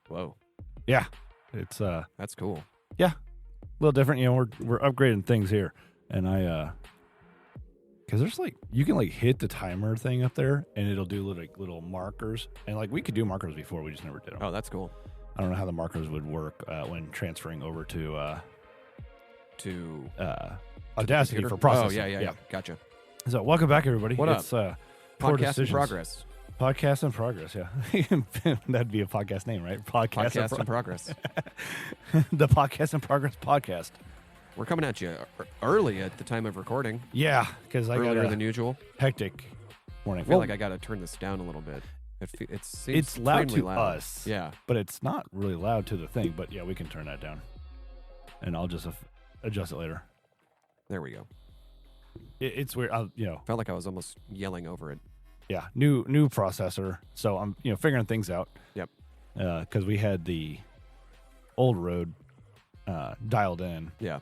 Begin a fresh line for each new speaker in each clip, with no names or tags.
Whoa.
Yeah. It's
That's cool.
yeah. A little different, we're upgrading things here. And because there's you can hit the timer thing up there and it'll do little markers. And we could do markers before, we just never did them.
Oh, that's cool.
I don't know how the markers would work when transferring over to Audacity for processing.
Oh, yeah. Gotcha.
So welcome back, everybody.
What
it's,
up?
Poor
Podcast in
Decisions.
progress.
Podcast in progress, yeah. That'd be a podcast name, right?
Podcast in progress.
The Podcast in Progress podcast.
We're coming at you early at the time of recording.
Yeah, because I got
Earlier
a
than usual.
hectic morning.
I feel like I got to turn this down a little bit. It seems
it's loud to
loud.
us.
Yeah.
But it's not really loud to the thing. But yeah, we can turn that down. And I'll just adjust it later.
There we go.
It's weird.
Felt like I was almost yelling over it.
Yeah, new processor. So I'm figuring things out.
Yep.
Because we had the old road dialed in.
Yeah.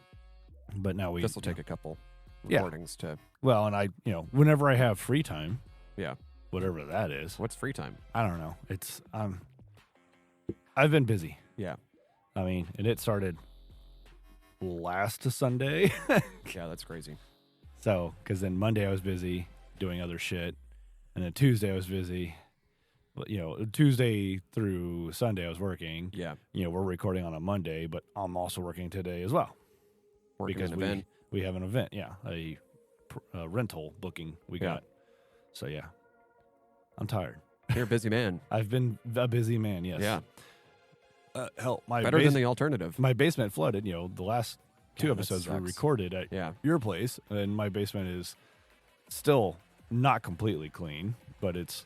But now
This will take a couple
Yeah.
recordings to.
Well, and I whenever I have free time.
Yeah.
Whatever that is.
What's free time?
I don't know. I've been busy.
Yeah.
I mean, and it started last Sunday.
Yeah, that's crazy.
So, because then Monday I was busy doing other shit, and then Tuesday I was busy. But, Tuesday through Sunday I was working.
Yeah.
We're recording on a Monday, but I'm also working today as well.
Working
because
an event.
we have an event. Yeah, a rental booking we got. So yeah, I'm tired.
You're a busy man.
I've been a busy man. Yes.
Yeah.
Hell, my
Better than the alternative.
My basement flooded. The last two episodes were recorded at your place, and my basement is still not completely clean, but it's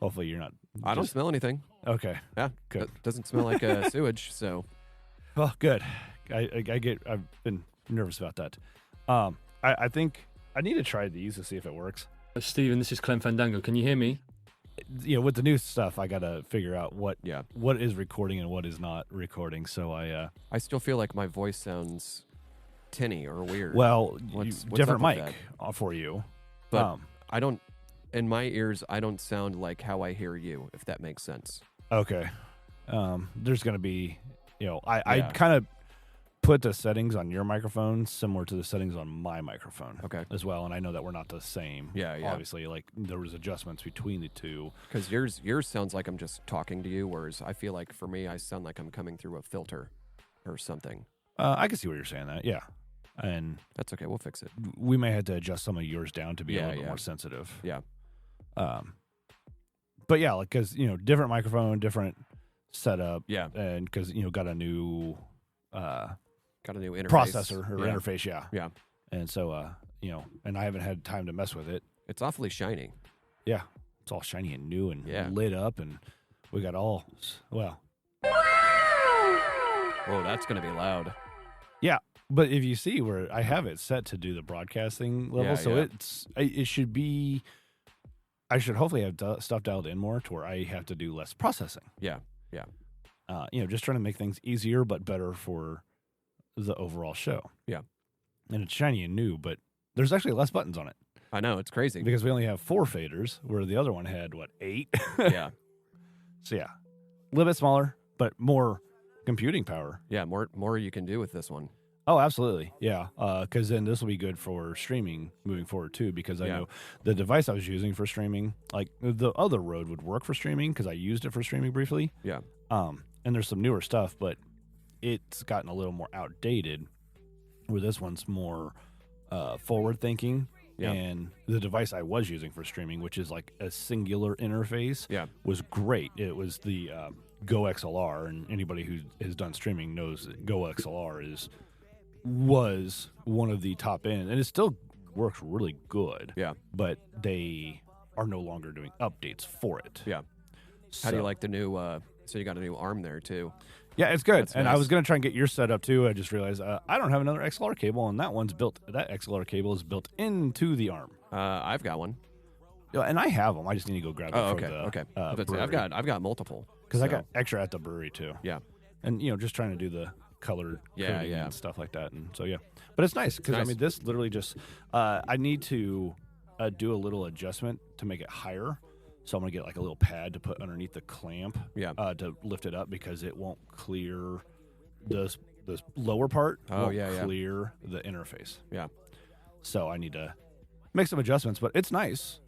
hopefully you're not.
I don't smell anything.
Okay.
Yeah.
Good.
It doesn't smell like sewage, so.
Well, good. I've been nervous about that. I think I need to try these to see if it works.
Stephen, this is Clem Fandango. Can you hear me?
With the new stuff, I gotta figure out what is recording and what is not recording. So
I still feel like my voice sounds tinny or weird.
Well,
what's
different
up with
mic for you,
but I don't. In my ears, I don't sound like how I hear you. If that makes sense.
Okay. There's gonna be, I kind of put the settings on your microphone similar to the settings on my microphone.
Okay.
As well, and I know that we're not the same.
Yeah.
Obviously, there was adjustments between the two.
Because yours sounds like I'm just talking to you, whereas I feel like for me, I sound like I'm coming through a filter or something.
I can see what you're saying. That and
that's okay. We'll fix it.
We may have to adjust some of yours down to be a little bit more sensitive.
Yeah.
But yeah, because different microphone, different setup.
Yeah.
And because got a new
interface.
Processor or interface.
Yeah.
And so and I haven't had time to mess with it.
It's awfully shiny.
Yeah. It's all shiny and new and lit up, and we got
Whoa, that's gonna be loud.
Yeah. But if you see where I have it set to do the broadcasting level, it should be. I should hopefully have stuff dialed in more to where I have to do less processing.
Yeah.
Just trying to make things easier but better for the overall show.
Yeah.
And it's shiny and new, but there's actually less buttons on it.
I know, it's crazy.
Because we only have 4 faders, where the other one had, 8?
Yeah.
So, a little bit smaller, but more computing power.
Yeah, more you can do with this one.
Oh, absolutely. Yeah. Because then this will be good for streaming moving forward, too, because I know the device I was using for streaming, the other Rode would work for streaming because I used it for streaming briefly.
Yeah.
And there's some newer stuff, but it's gotten a little more outdated, where this one's more forward thinking. Yeah. And the device I was using for streaming, which is like a singular interface, was great. It was the Go XLR, and anybody who has done streaming knows that Go XLR was one of the top end, and it still works really good.
Yeah.
But they are no longer doing updates for it.
Yeah. How do you like the new, so you got a new arm there too?
Yeah, it's good.
That's
and
nice.
I was going to try and get your set up too. I just realized I don't have another XLR cable, and that XLR cable is built into the arm.
I've got one.
Yeah, and I have them. I just need to go grab them.
Okay.
Brewery.
I've got multiple.
Because I got extra at the brewery too.
Yeah.
And just trying to do the color coding and stuff like that. And so but it's nice because I mean this literally just I need to do a little adjustment to make it higher So I'm gonna get like a little pad to put underneath the clamp,
Yeah.
to lift it up because it won't clear this lower part.
Oh,
won't
yeah.
clear the interface.
Yeah.
So I need to make some adjustments, but it's nice.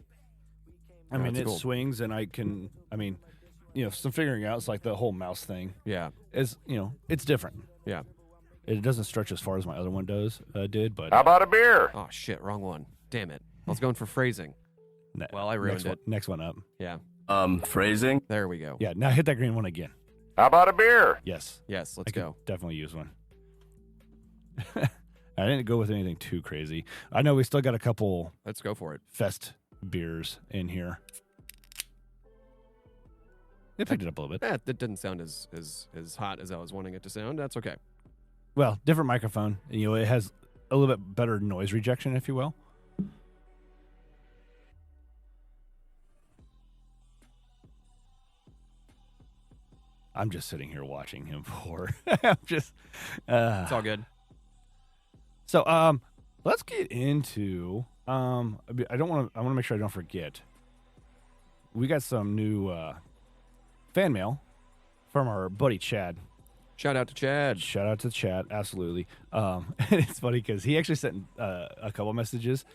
I mean, it
cool.
swings, and some figuring out. It's like the whole mouse thing.
Yeah.
Is it's different.
Yeah.
It doesn't stretch as far as my other one did, but
How about a beer?
Oh, shit. Wrong one. Damn it. I was going for phrasing. Well, I ruined it.
Next one up.
Yeah.
Phrasing?
There we go.
Yeah, now hit that green one again.
How about a beer?
Yes.
Yes, let's
I could
go.
definitely use one. I didn't go with anything too crazy. I know we still got a couple
Let's go for it.
fest beers in here. It picked it up a little bit.
That didn't sound as hot as I was wanting it to sound. That's okay.
Well, different microphone. It has a little bit better noise rejection, if you will. I'm just sitting here watching him pour. I'm just.
It's all good.
So, let's get into. I want to make sure I don't forget. We got some new fan mail from our buddy Chad.
Shout out to Chad.
Shout out to Chad, absolutely. And it's funny because he actually sent a couple messages,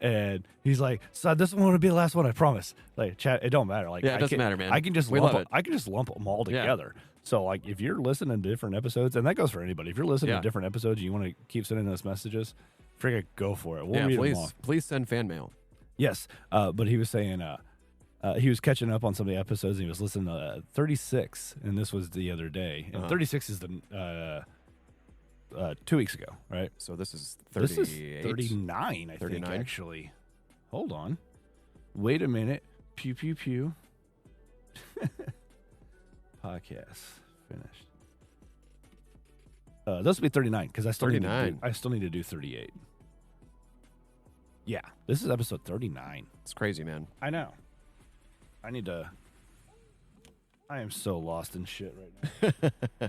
and he's like, "So this one will be the last one, I promise." Like, Chad, it don't matter. Like,
Yeah, it doesn't matter, man.
I can just
We
lump
love it.
I can just lump them all
Yeah.
together. So, like, if you're listening to different episodes, and that goes for anybody, if you're listening
Yeah.
to different episodes, and you want to keep sending us messages, freaking go for it. We'll
Yeah,
read them all.
please send fan mail.
Yes, but he was saying he was catching up on some of the episodes, and he was listening to 36, and this was the other day. And 36 is the 2 weeks ago, right?
So this is 38.
This is 39, I
39?
think, actually. Hold on. Wait a minute. Pew, pew, pew. Podcast finished. This will be 39 because I still need to do 38. Yeah, this is episode 39.
It's crazy, man.
I know. I am so lost in shit right now.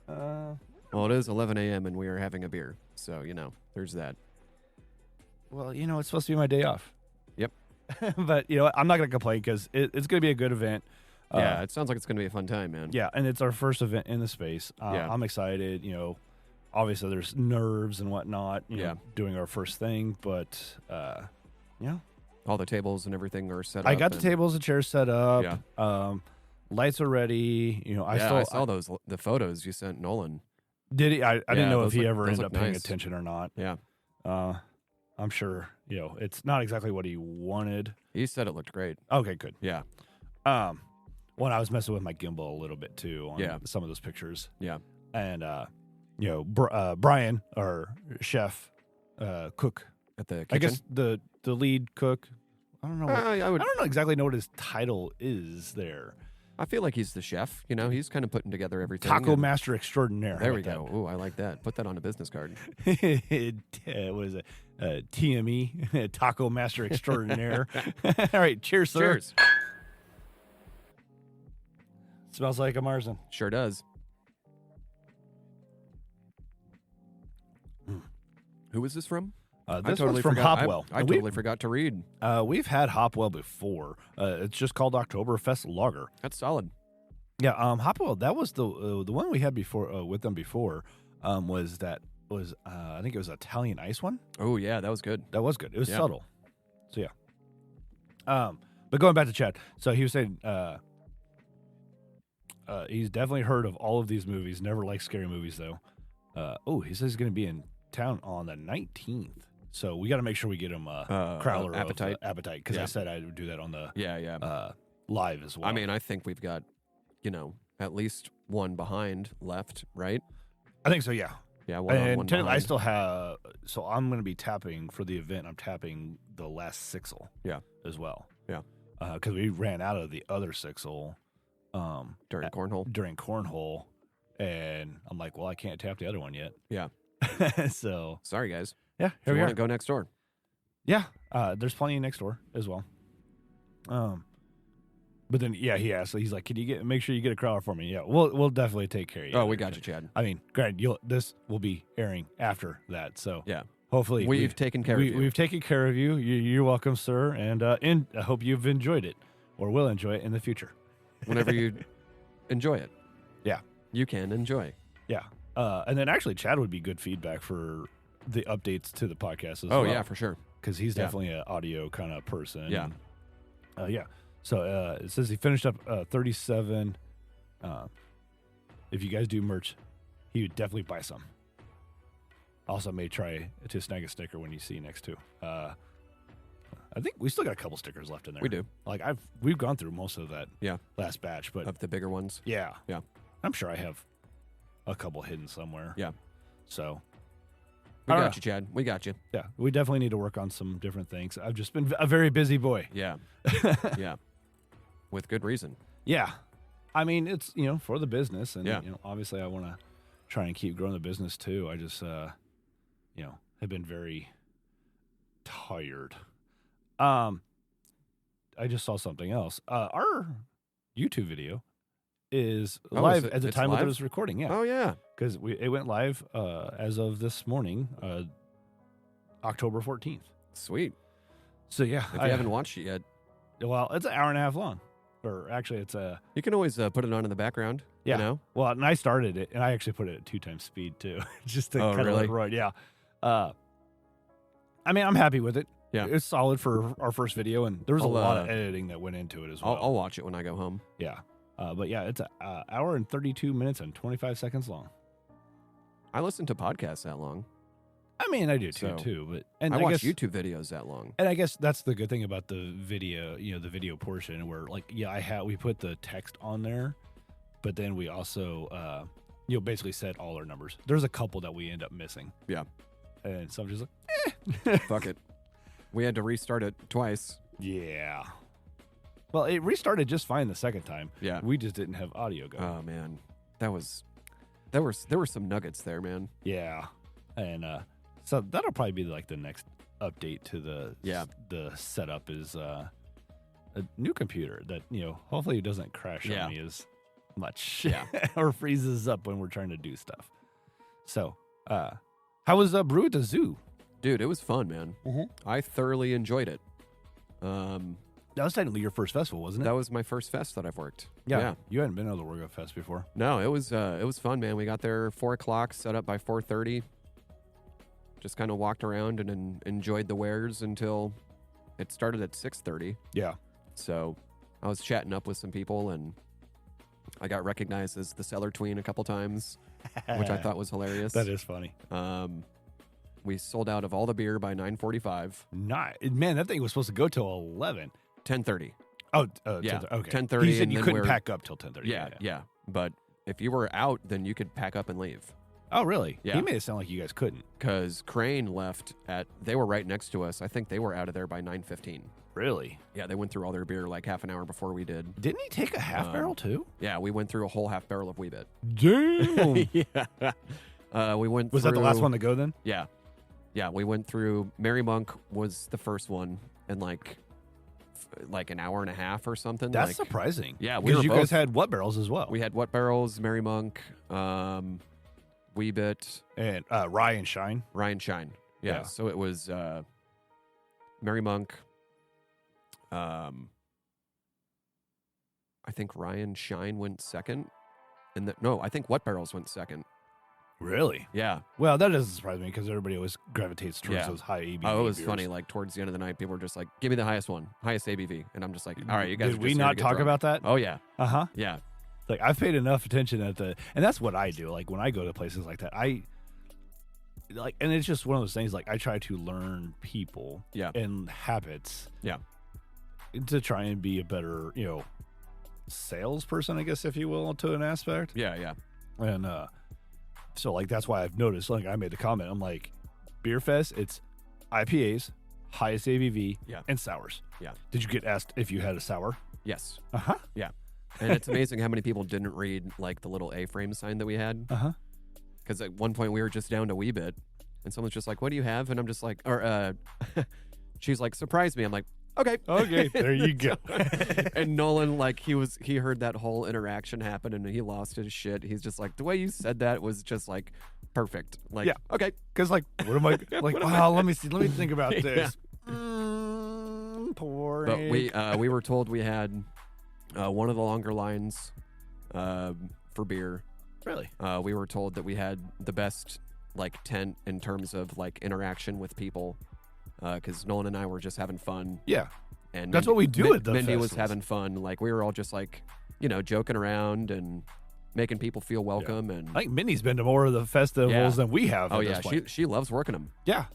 Damn.
Well, it is 11 a.m. and we are having a beer. So, there's that.
Well, it's supposed to be my day off.
Yep.
But, I'm not going to complain because it's going to be a good event.
Yeah, it sounds like it's going to be a fun time, man.
Yeah, and it's our first event in the space.
Yeah.
I'm excited. Obviously there's nerves and whatnot, doing our first thing. But,
All the tables and everything are set up.
I got the tables and chairs set up.
Yeah.
Lights are ready.
I saw the photos you sent Nolan.
Did he? I didn't know if he ever
those
ended up
look
paying
nice.
attention or not.
Yeah.
I'm sure, it's not exactly what he wanted.
He said it looked great.
Okay, good.
Yeah.
When I was messing with my gimbal a little bit too on some of those pictures.
Yeah.
And, Bryan, our chef, cook.
At the kitchen?
I guess the lead cook. I don't know.
I
don't know exactly know what his title is there.
I feel like he's the chef. He's kind of putting together everything.
Taco master extraordinaire.
There we go. Ooh, I like that. Put that on a business card.
What is it? TME, Taco Master Extraordinaire. All right, cheers, sir.
Cheers.
Smells like a Marzen.
Sure does. Who is this from?
This one's from Hopewell.
I totally forgot to read.
We've had Hopewell before. It's just called Oktoberfest Lager.
That's solid.
Yeah, Hopewell. That was the one we had before with them before. I think it was Italian ice one.
Oh yeah, that was good.
That was good. It was subtle. So yeah. But going back to Chad, so he was saying he's definitely heard of all of these movies. Never liked scary movies though. He says he's going to be in town on the 19th. So we got to make sure we get him Crowler
appetite
because I said I would do that on the live as well.
I mean, I think we've got at least one behind left, right?
I think so. Yeah.
Yeah. One
technically, I
behind.
still have. So I'm going to be tapping for the event. I'm tapping the last sixel.
Yeah.
As well.
Yeah.
Because we ran out of the other sixel.
During
cornhole, and I'm like, well, I can't tap the other one yet.
Yeah.
So
sorry, guys.
Yeah.
If
Here
you
we
want
are.
to go next door.
Yeah. There's plenty next door as well. But then, he asked. He's like, "Can you make sure you get a crowler for me?" Yeah, we'll definitely take care of you.
Oh, we got you, Chad.
I mean, granted, this will be airing after that, so
Yeah.
Hopefully,
we've taken care of you.
We've taken care of you. You're welcome, sir. And I hope you've enjoyed it or will enjoy it in the future.
Whenever you enjoy it.
Yeah.
You can enjoy.
Yeah. And then actually, Chad would be good feedback for the updates to the podcast as well.
Oh, yeah, for sure.
Because he's definitely an audio kind of person.
Yeah.
Yeah. So it says he finished up 37. If you guys do merch, he would definitely buy some. Also may try to snag a sticker when you see next to. I think we still got a couple stickers left in there.
We do.
Like we've gone through most of that last batch, but
of the bigger ones.
Yeah.
Yeah.
I'm sure I have a couple hidden somewhere.
Yeah.
So
we got you, Chad. We got you.
Yeah. We definitely need to work on some different things. I've just been a very busy boy.
Yeah. Yeah. With good reason.
Yeah. I mean, it's, for the business. And,
Yeah.
Obviously I want to try and keep growing the business too. I just, have been very tired. I just saw something else. Our YouTube video is live at the time of this recording. Yeah.
Oh, yeah.
Because it went live as of this morning, October 14th.
Sweet.
So, yeah.
If you haven't watched it yet.
Well, it's an hour and a half long. Or actually, it's a...
You can always put it on in the background.
Yeah.
You know?
Well, and I started it, and I actually put it at 2 times speed, too. Just to kind of run. Yeah. I mean, I'm happy with it.
Yeah.
It's solid for our first video, and there was a lot of editing that went into it as well.
I'll watch it when I go home.
Yeah. But yeah, it's an hour and 32 minutes and 25 seconds long.
I listen to podcasts that long.
I mean, I do too. But
I watch YouTube videos that long.
And I guess that's the good thing about the video, the video portion where we put the text on there, but then we also, basically said all our numbers. There's a couple that we end up missing.
Yeah.
And so I'm just
Fuck it. We had to restart it twice.
Yeah. Well, it restarted just fine the second time.
Yeah.
We just didn't have audio going.
Oh, man. There were some nuggets there, man.
Yeah. And so that'll probably be like the next update to the setup is a new computer that, hopefully it doesn't crash on me as much or freezes up when we're trying to do stuff. So, how was Brew at the zoo?
Dude, it was fun, man.
Mm-hmm.
I thoroughly enjoyed it.
That was technically your first festival, wasn't it?
That was my first fest that I've worked.
Yeah. You hadn't been able to work at a fest before.
No, it was fun, man. We got there 4:00, set up by 4:30. Just kind of walked around and enjoyed the wares until it started at 6:30.
Yeah.
So I was chatting up with some people, and I got recognized as the Cellarteen a couple times, which I thought was hilarious.
That is funny.
We sold out of all the beer by 9:45.
Man, that thing was supposed to go till 11.
10:30.
Oh,
yeah.
10:30. Okay.
10:30.
You said you couldn't pack up till 10:30.
Yeah. But if you were out, then you could pack up and leave.
Oh, really?
Yeah.
He made it sound like you guys couldn't.
Because Crane left they were right next to us. I think they were out of there by 9:15.
Really?
Yeah, they went through all their beer like half an hour before we did.
Didn't he take a half barrel too?
Yeah, we went through a whole half barrel of Wee Bit.
Damn.
Yeah. We went
Was
through,
that the last one to go then?
Yeah. Yeah, we went through, Mary Monk was the first one, and like an hour and a half or something.
That's surprising.
Yeah,
because you guys had what barrels as well?
We had what barrels, Mary Monk, Wee Bit,
and Ryan Shine.
Ryan Shine. Yeah. So it was Mary Monk. I think Ryan Shine went second, and I think what barrels went second.
Really?
Yeah.
Well, that doesn't surprise me because everybody always gravitates towards those high ABV.
Oh, it was
beers.
funny. Like towards the end of the night, people were just like, "Give me the highest one, highest ABV," and I'm just like, "All right, you guys."
Did we not talk about that?
Oh yeah.
Yeah. Like I've paid enough attention and that's what I do. Like when I go to places like that, and it's just one of those things. Like I try to learn people, and habits, to try and be a better, salesperson, I guess, if you will, to an aspect.
Yeah.
And so like that's why I've noticed. Like I made the comment. I'm like, Beer Fest. It's IPAs, highest ABV, and sours. Yeah. Did you get asked if you had a sour?
Yes.
Yeah.
And it's amazing how many people didn't read like the little A-frame sign that we had. Because at one point we were just down to Wee Bit, and someone's just like, "What do you have?" And I'm just like, she's like, "Surprise me." I'm like, okay.
Okay, there you go.
And Nolan, like, he heard that whole interaction happen and he lost his shit. He's just like, the way you said that was just like perfect. Like,
Yeah.
okay.
Because like, what am I like? Wow, let me see. Let me think about this. Poor.
But we were told we had one of the longer lines for beer.
Really?
We were told that we had the best like tent in terms of like interaction with people, because Nolan and I were just having fun.
Yeah.
And
That's what we do at the
Mindy was
festivals.
having fun. Like we were all just like, joking around and making people feel welcome. And
I think Minnie's been to more of the festivals than we have.
oh
at
yeah,
this point.
she loves working them.
Yeah.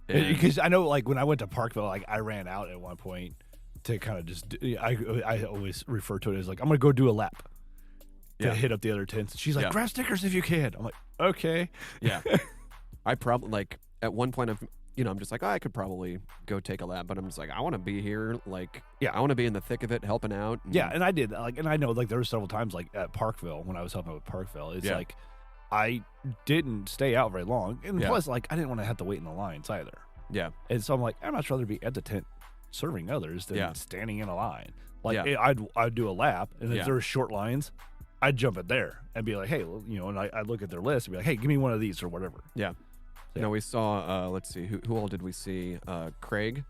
And-
Because I know, like when I went to Parkville, like I ran out at one point to kind of just. I always refer to it as like I'm gonna go do a lap to hit up the other tents. And she's like, grab stickers if you can. I'm like, okay.
Yeah. I probably like at one point I'm just like, I could probably go take a lap, but I'm just like, I want to be here. Like, I want to be in the thick of it, helping out.
Yeah, and I did. Like, and I know like there were several times like at Parkville when I was helping out with Parkville. It's like I didn't stay out very long, and plus like I didn't want to have to wait in the lines either.
Yeah.
And so I'm like, I'd much rather be at the tent serving others than standing in a line. Like I'd do a lap, and if there were short lines, I'd jump it there and be like, hey, and I'd look at their list and be like, hey, give me one of these or whatever.
Yeah.
Yeah.
We saw, let's see, who all did we see? Craig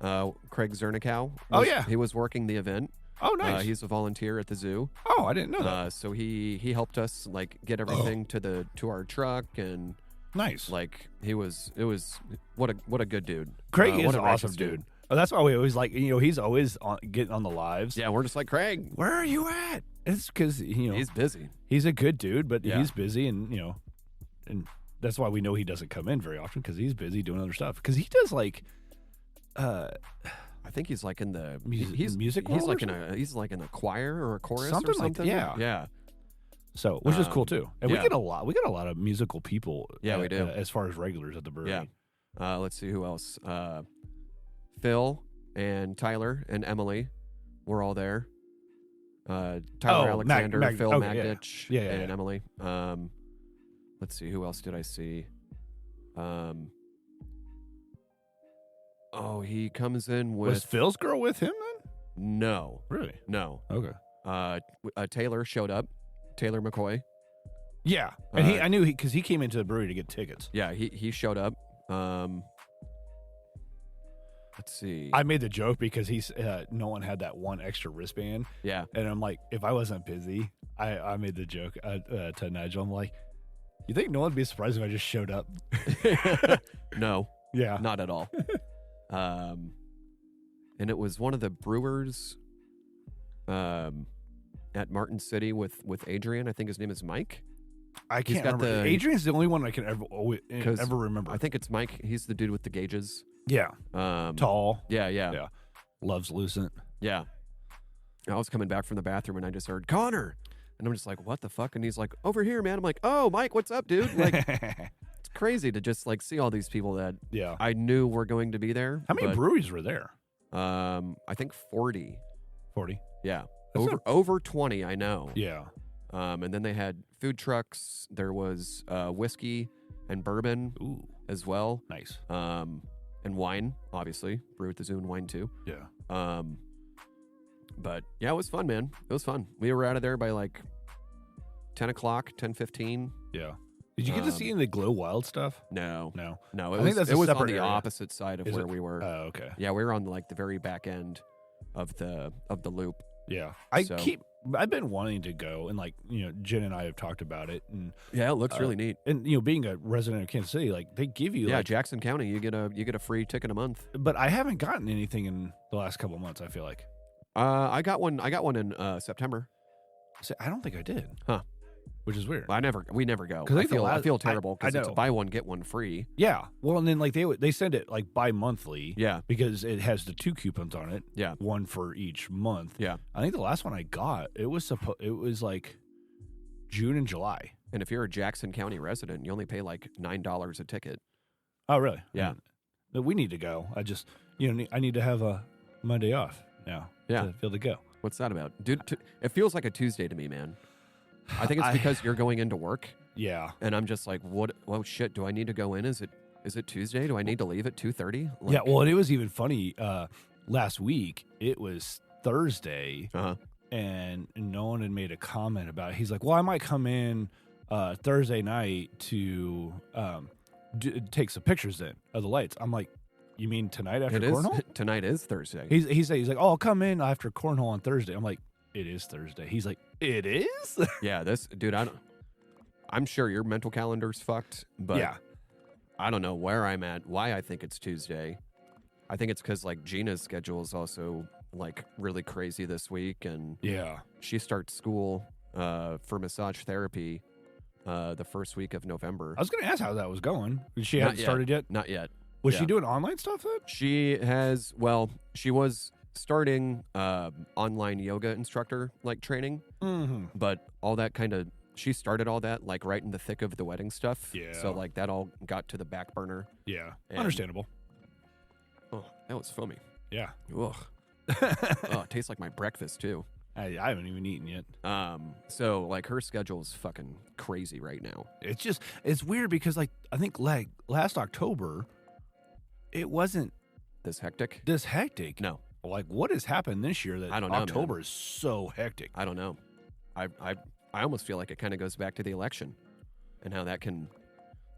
Zernikow.
Oh, yeah.
He was working the event.
Oh, nice.
He's a volunteer at the zoo.
Oh, I didn't know that.
So he helped us like get everything to our truck, and
nice.
like it was what a good dude.
Craig is
what
an
a
awesome
righteous
dude. Oh, that's why we always like, he's always getting on the lives.
Yeah, we're just like, Craig,
Where are you at? It's because,
he's busy.
he's a good dude, but
Yeah.
he's busy, and and that's why we know he doesn't come in very often, because he's busy doing other stuff. Because he does like,
I think he's like in the
music
He's
world
like
or
he's like in a choir or a chorus
Something
or
like
something.
that,
Yeah.
so which is cool too. And we
yeah.
get a lot of musical people.
Yeah, we do.
As far as regulars at the brewery.
Yeah. Let's see who else. Phil and Tyler and Emily were all there. Tyler Alexander, Phil Magditch, and Emily. Let's see, who else did I see? He comes in with...
Was Phil's girl with him then?
No.
Really?
No.
Okay.
Taylor showed up. Taylor McCoy.
Yeah, and I knew because he came into the brewery to get tickets.
Yeah, he showed up. Let's see.
I made the joke because no one had that one extra wristband.
Yeah.
And I'm like, if I wasn't busy, I made the joke to Nigel. I'm like, you think no one would be surprised if I just showed up?
No.
Yeah.
Not at all. And it was one of the brewers at Martin City with Adrian. I think his name is Mike.
I can't remember. Adrian's the only one I can ever remember.
I think it's Mike. He's the dude with the gauges.
Yeah. Tall.
Yeah.
Loves Lucent.
Yeah. I was coming back from the bathroom and I just heard Conor. And I'm just like, what the fuck? And he's like, over here, man. I'm like, oh, Mike, what's up, dude? Like, it's crazy to just like see all these people that I knew were going to be there.
How many breweries were there?
I think 40.
40?
Yeah. Over 20, I know.
Yeah.
And then they had food trucks. There was whiskey and bourbon as well.
Nice.
And wine, obviously. Brew at the Zoo and wine too.
Yeah.
But yeah, it was fun, man. It was fun. We were out of there by like 10 o'clock, 10:15.
Yeah. Did you get to see any of the Glow Wild stuff?
No.
I think that's a
on
separate
the
area.
opposite side of where we were.
Oh, okay.
Yeah, we were on like the very back end of the loop.
Yeah. I've been wanting to go, and like, Jen and I have talked about it, and
yeah, it looks really neat.
And being a resident of Kansas City, like they give you
Jackson County, you get a free ticket a month.
But I haven't gotten anything in the last couple of months, I feel like.
I got one in September.
See, I don't think I did.
Huh.
Which is weird.
We never go.
'Cause
I feel terrible because
I
it's
know.
buy one get one free.
Yeah. Well, and then like they send it like bi-monthly.
Yeah.
Because it has the 2 coupons on it.
Yeah.
One for each month.
Yeah.
I think the last one I got, it was like June and July.
And if you're a Jackson County resident, you only pay like $9 a ticket.
Oh, really?
Yeah.
But we need to go. I just, I need to have a Monday off now.
Yeah.
To be able to go.
What's that about? Dude, it feels like a Tuesday to me, man. I think it's because you're going into work.
Yeah.
And I'm just like, what? Oh, shit. Do I need to go in? Is it Tuesday? Do I need to leave at 2:30?
Yeah. Well, and it was even funny. last week it was Thursday,
Uh-huh.
and no one had made a comment about it. He's like, well, I might come in Thursday night to take some pictures then of the lights. I'm like, you mean tonight after cornhole?
Tonight is Thursday.
He's like, oh, I'll come in after cornhole on Thursday. I'm like, it is Thursday. He's like, it is?
Yeah, this dude, I'm sure your mental calendar's fucked, but
yeah.
I don't know where I'm at, why I think it's Tuesday. I think it's because like Gina's schedule is also like really crazy this week, and
Yeah.
she starts school for massage therapy the first week of November.
I was going to ask how that was going. She
Not
hadn't started yet?
Not yet.
Was
Yeah.
she doing online stuff then?
She was starting online yoga instructor like training,
Mm-hmm.
but all that she started all that like right in the thick of the wedding stuff.
Yeah.
So like that all got to the back burner.
Yeah.
And-
Understandable.
Oh, that was foamy.
Yeah.
Ugh. Oh, it tastes like my breakfast too.
I haven't even eaten yet.
So like her schedule is fucking crazy right now.
It's weird because like I think like last October, it wasn't
This hectic?
this hectic.
No,
Like what has happened this year that
I don't know,
October is so hectic?
I don't know. I almost feel like it kind of goes back to the election and how that can,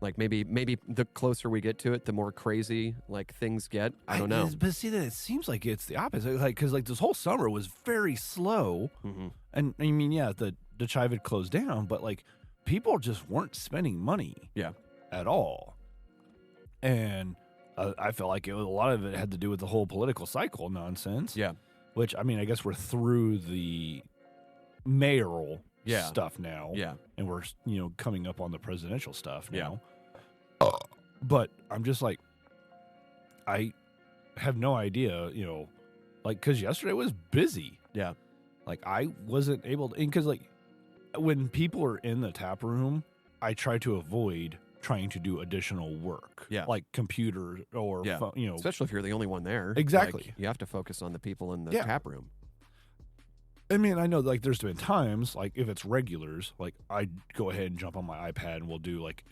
like maybe the closer we get to it, the more crazy like things get. I don't know.
But see, that it seems like it's the opposite. Like because like this whole summer was very slow,
Mm-hmm.
and I mean, yeah, the Chive had closed down, but like people just weren't spending money,
Yeah.
at all, and I felt like a lot of it had to do with the whole political cycle nonsense.
Yeah.
Which I mean, I guess we're through the mayoral
Yeah.
stuff now,
Yeah.
and we're coming up on the presidential stuff
Yeah.
now. But I'm just like, I have no idea, like because yesterday was busy.
Yeah.
Like I wasn't able to, because like when people are in the tap room, I try to avoid trying to do additional work.
Yeah.
Like computer or
Yeah.
phone,
Especially if you're the only one there.
Exactly.
Like, you have to focus on the people in the
Yeah.
tap room.
I mean, I know like there's been times like if it's regulars, like I go ahead and jump on my iPad and we'll do like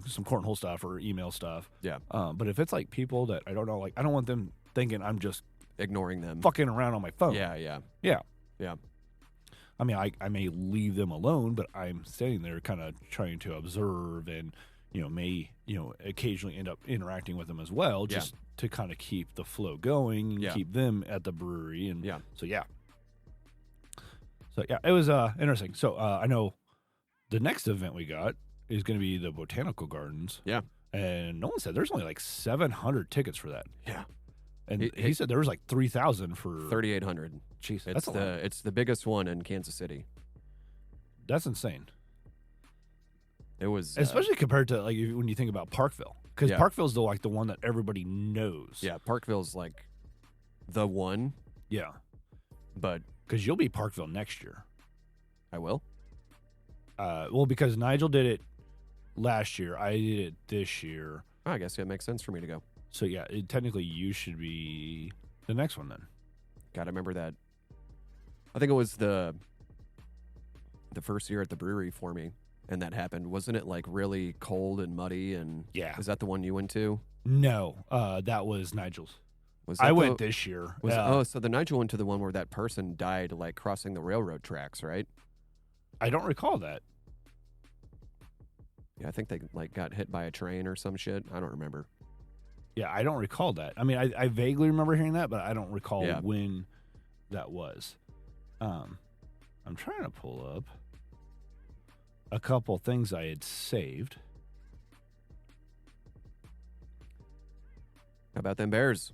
some cornhole stuff or email stuff.
Yeah.
But if it's like people that I don't know, like I don't want them thinking I'm just
Ignoring them.
fucking around on my phone.
Yeah. Yeah.
Yeah.
Yeah.
I mean, I may leave them alone, but I'm standing there kind of trying to observe and, may occasionally end up interacting with them as well, just to kind of keep the flow going and keep them at the brewery. And so, yeah. So, yeah, it was interesting. So, I know the next event we got is going to be the Botanical Gardens.
Yeah.
And no one said there's only like 700 tickets for that.
Yeah.
And he said there was like 3,000 for
3,800.
Jeez,
It's it's the biggest one in Kansas City.
That's insane.
It was
Especially compared to like when you think about Parkville, because Parkville's the one that everybody knows.
Yeah, Parkville's like the one.
Yeah,
but
because you'll be Parkville next year.
I will.
Well, because Nigel did it last year, I did it this year.
I guess it makes sense for me to go.
So yeah, technically you should be the next one then.
Gotta remember that. I think it was the first year at the brewery for me, and that happened. Wasn't it like really cold and muddy? And
yeah,
is that the one you went to?
No, that was Nigel's.
I
went this year.
So the Nigel went to the one where that person died, like crossing the railroad tracks, right?
I don't recall that.
Yeah, I think they like got hit by a train or some shit. I don't remember.
Yeah, I don't recall that. I mean, I vaguely remember hearing that, but I don't recall when that was. I'm trying to pull up a couple things I had saved.
How about them Bears?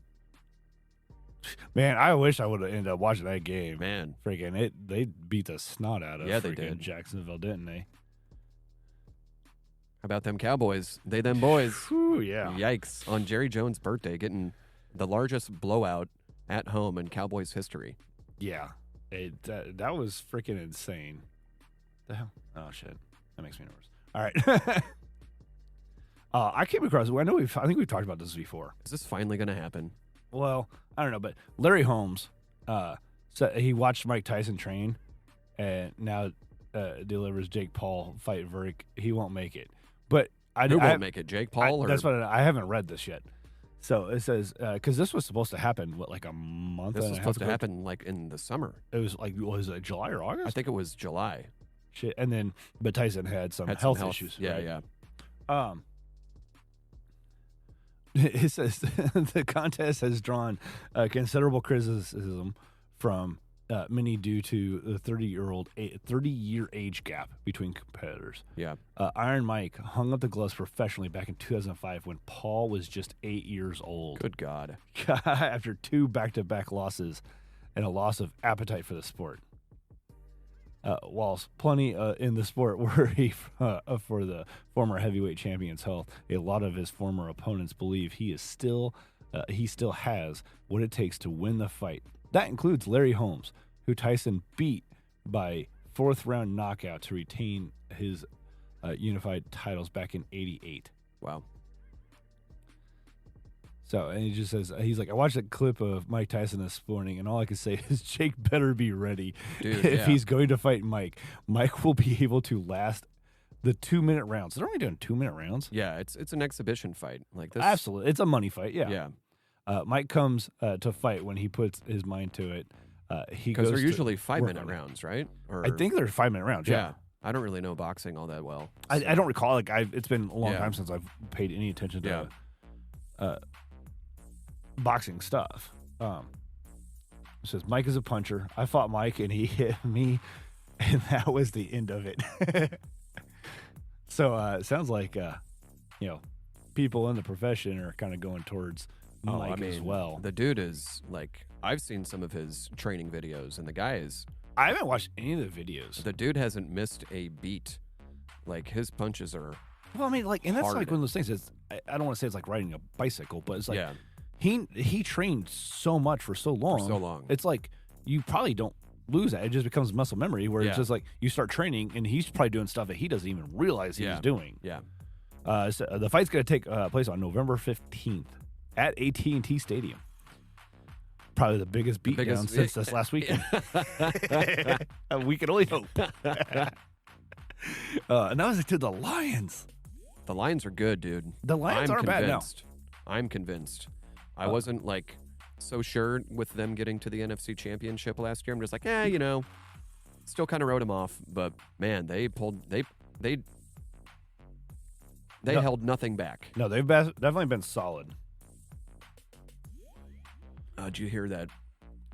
Man, I wish I would have ended up watching that game.
Man,
freaking they beat the snot out of
they did.
Jacksonville, didn't they?
How about them Cowboys? They them boys.
Whew, yeah.
Yikes. On Jerry Jones' birthday, getting the largest blowout at home in Cowboys history.
Yeah. That was freaking insane. The hell? Oh, shit. That makes me nervous. All right. I came across, I think we've talked about this before.
Is this finally going to happen?
Well, I don't know, but Larry Holmes, so he watched Mike Tyson train, and now delivers Jake Paul fight Verdict. He won't make it. But
Who won't make it? Jake Paul?
That's what I haven't read this yet. So it says, because this was supposed to happen, like a month
This
and
was
a half
supposed to
ago?
happen like in the summer.
It was like, was it July or August?
I think it was July.
Shit. And then, but Tyson had some health issues.
Yeah,
right?
yeah.
It says the contest has drawn considerable criticism from many due to the 30-year age gap between competitors.
Yeah.
Iron Mike hung up the gloves professionally back in 2005 when Paul was just 8 years old.
Good God.
After 2 back-to-back losses and a loss of appetite for the sport. Whilst plenty in the sport worry for the former heavyweight champion's health, a lot of his former opponents believe he still has what it takes to win the fight. That includes Larry Holmes, who Tyson beat by 4th-round knockout to retain his unified titles back in '88.
Wow.
So, and he just says, he's like, I watched a clip of Mike Tyson this morning, and all I can say is Jake better be ready.
Dude,
if he's going to fight Mike. Mike will be able to last the 2-minute rounds. They're only doing 2-minute rounds.
Yeah, it's an exhibition fight like this.
Absolutely. It's a money fight, yeah.
Yeah.
Mike comes to fight when he puts his mind to it.
Because they're usually 5-minute rounds, right? Or,
I think they're 5-minute rounds, yeah.
I don't really know boxing all that well.
So. I don't recall. Like it's been a long time since I've paid any attention to boxing stuff. It says Mike is a puncher. I fought Mike and he hit me, and that was the end of it. So it sounds like people in the profession are kind of going towards Mike as well.
The dude is like, I've seen some of his training videos, and the guy is.
I haven't watched any of the videos.
The dude hasn't missed a beat. Like his punches are.
Well, I mean, like, and that's
hard.
like one of those things. I don't want to say it's like riding a bicycle, but it's like.
Yeah.
He trained so much for so long. It's like you probably don't lose that. It just becomes muscle memory where it's just like you start training and he's probably doing stuff that he doesn't even realize he's doing.
Yeah.
So the fight's going to take place on November 15th at AT&T Stadium. Probably the biggest beatdown since this last weekend. We can only hope. And that was to the Lions.
The Lions are good, dude.
The Lions aren't bad now.
I'm convinced. I wasn't like so sure with them getting to the NFC Championship last year. I'm just like, still kind of wrote them off. But man, they held nothing back.
No, they've definitely been solid.
Did you hear that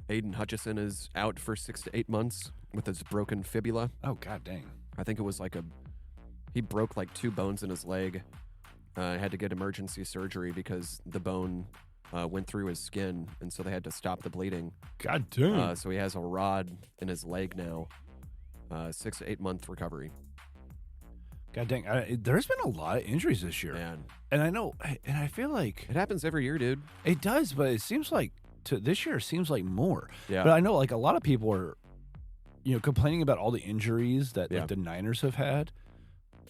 Aiden Hutchison is out for 6 to 8 months with his broken fibula?
Oh, god dang.
I think it was like he broke like 2 bones in his leg. Had to get emergency surgery because the bone went through his skin, and so they had to stop the bleeding.
God damn.
So he has a rod in his leg now. 6 to 8 month recovery.
God dang. There's been a lot of injuries this year.
Man.
And I know, and I feel like...
It happens every year, dude.
It does, but it seems like this year seems like more.
Yeah.
But I know like a lot of people are, complaining about all the injuries that like, the Niners have had.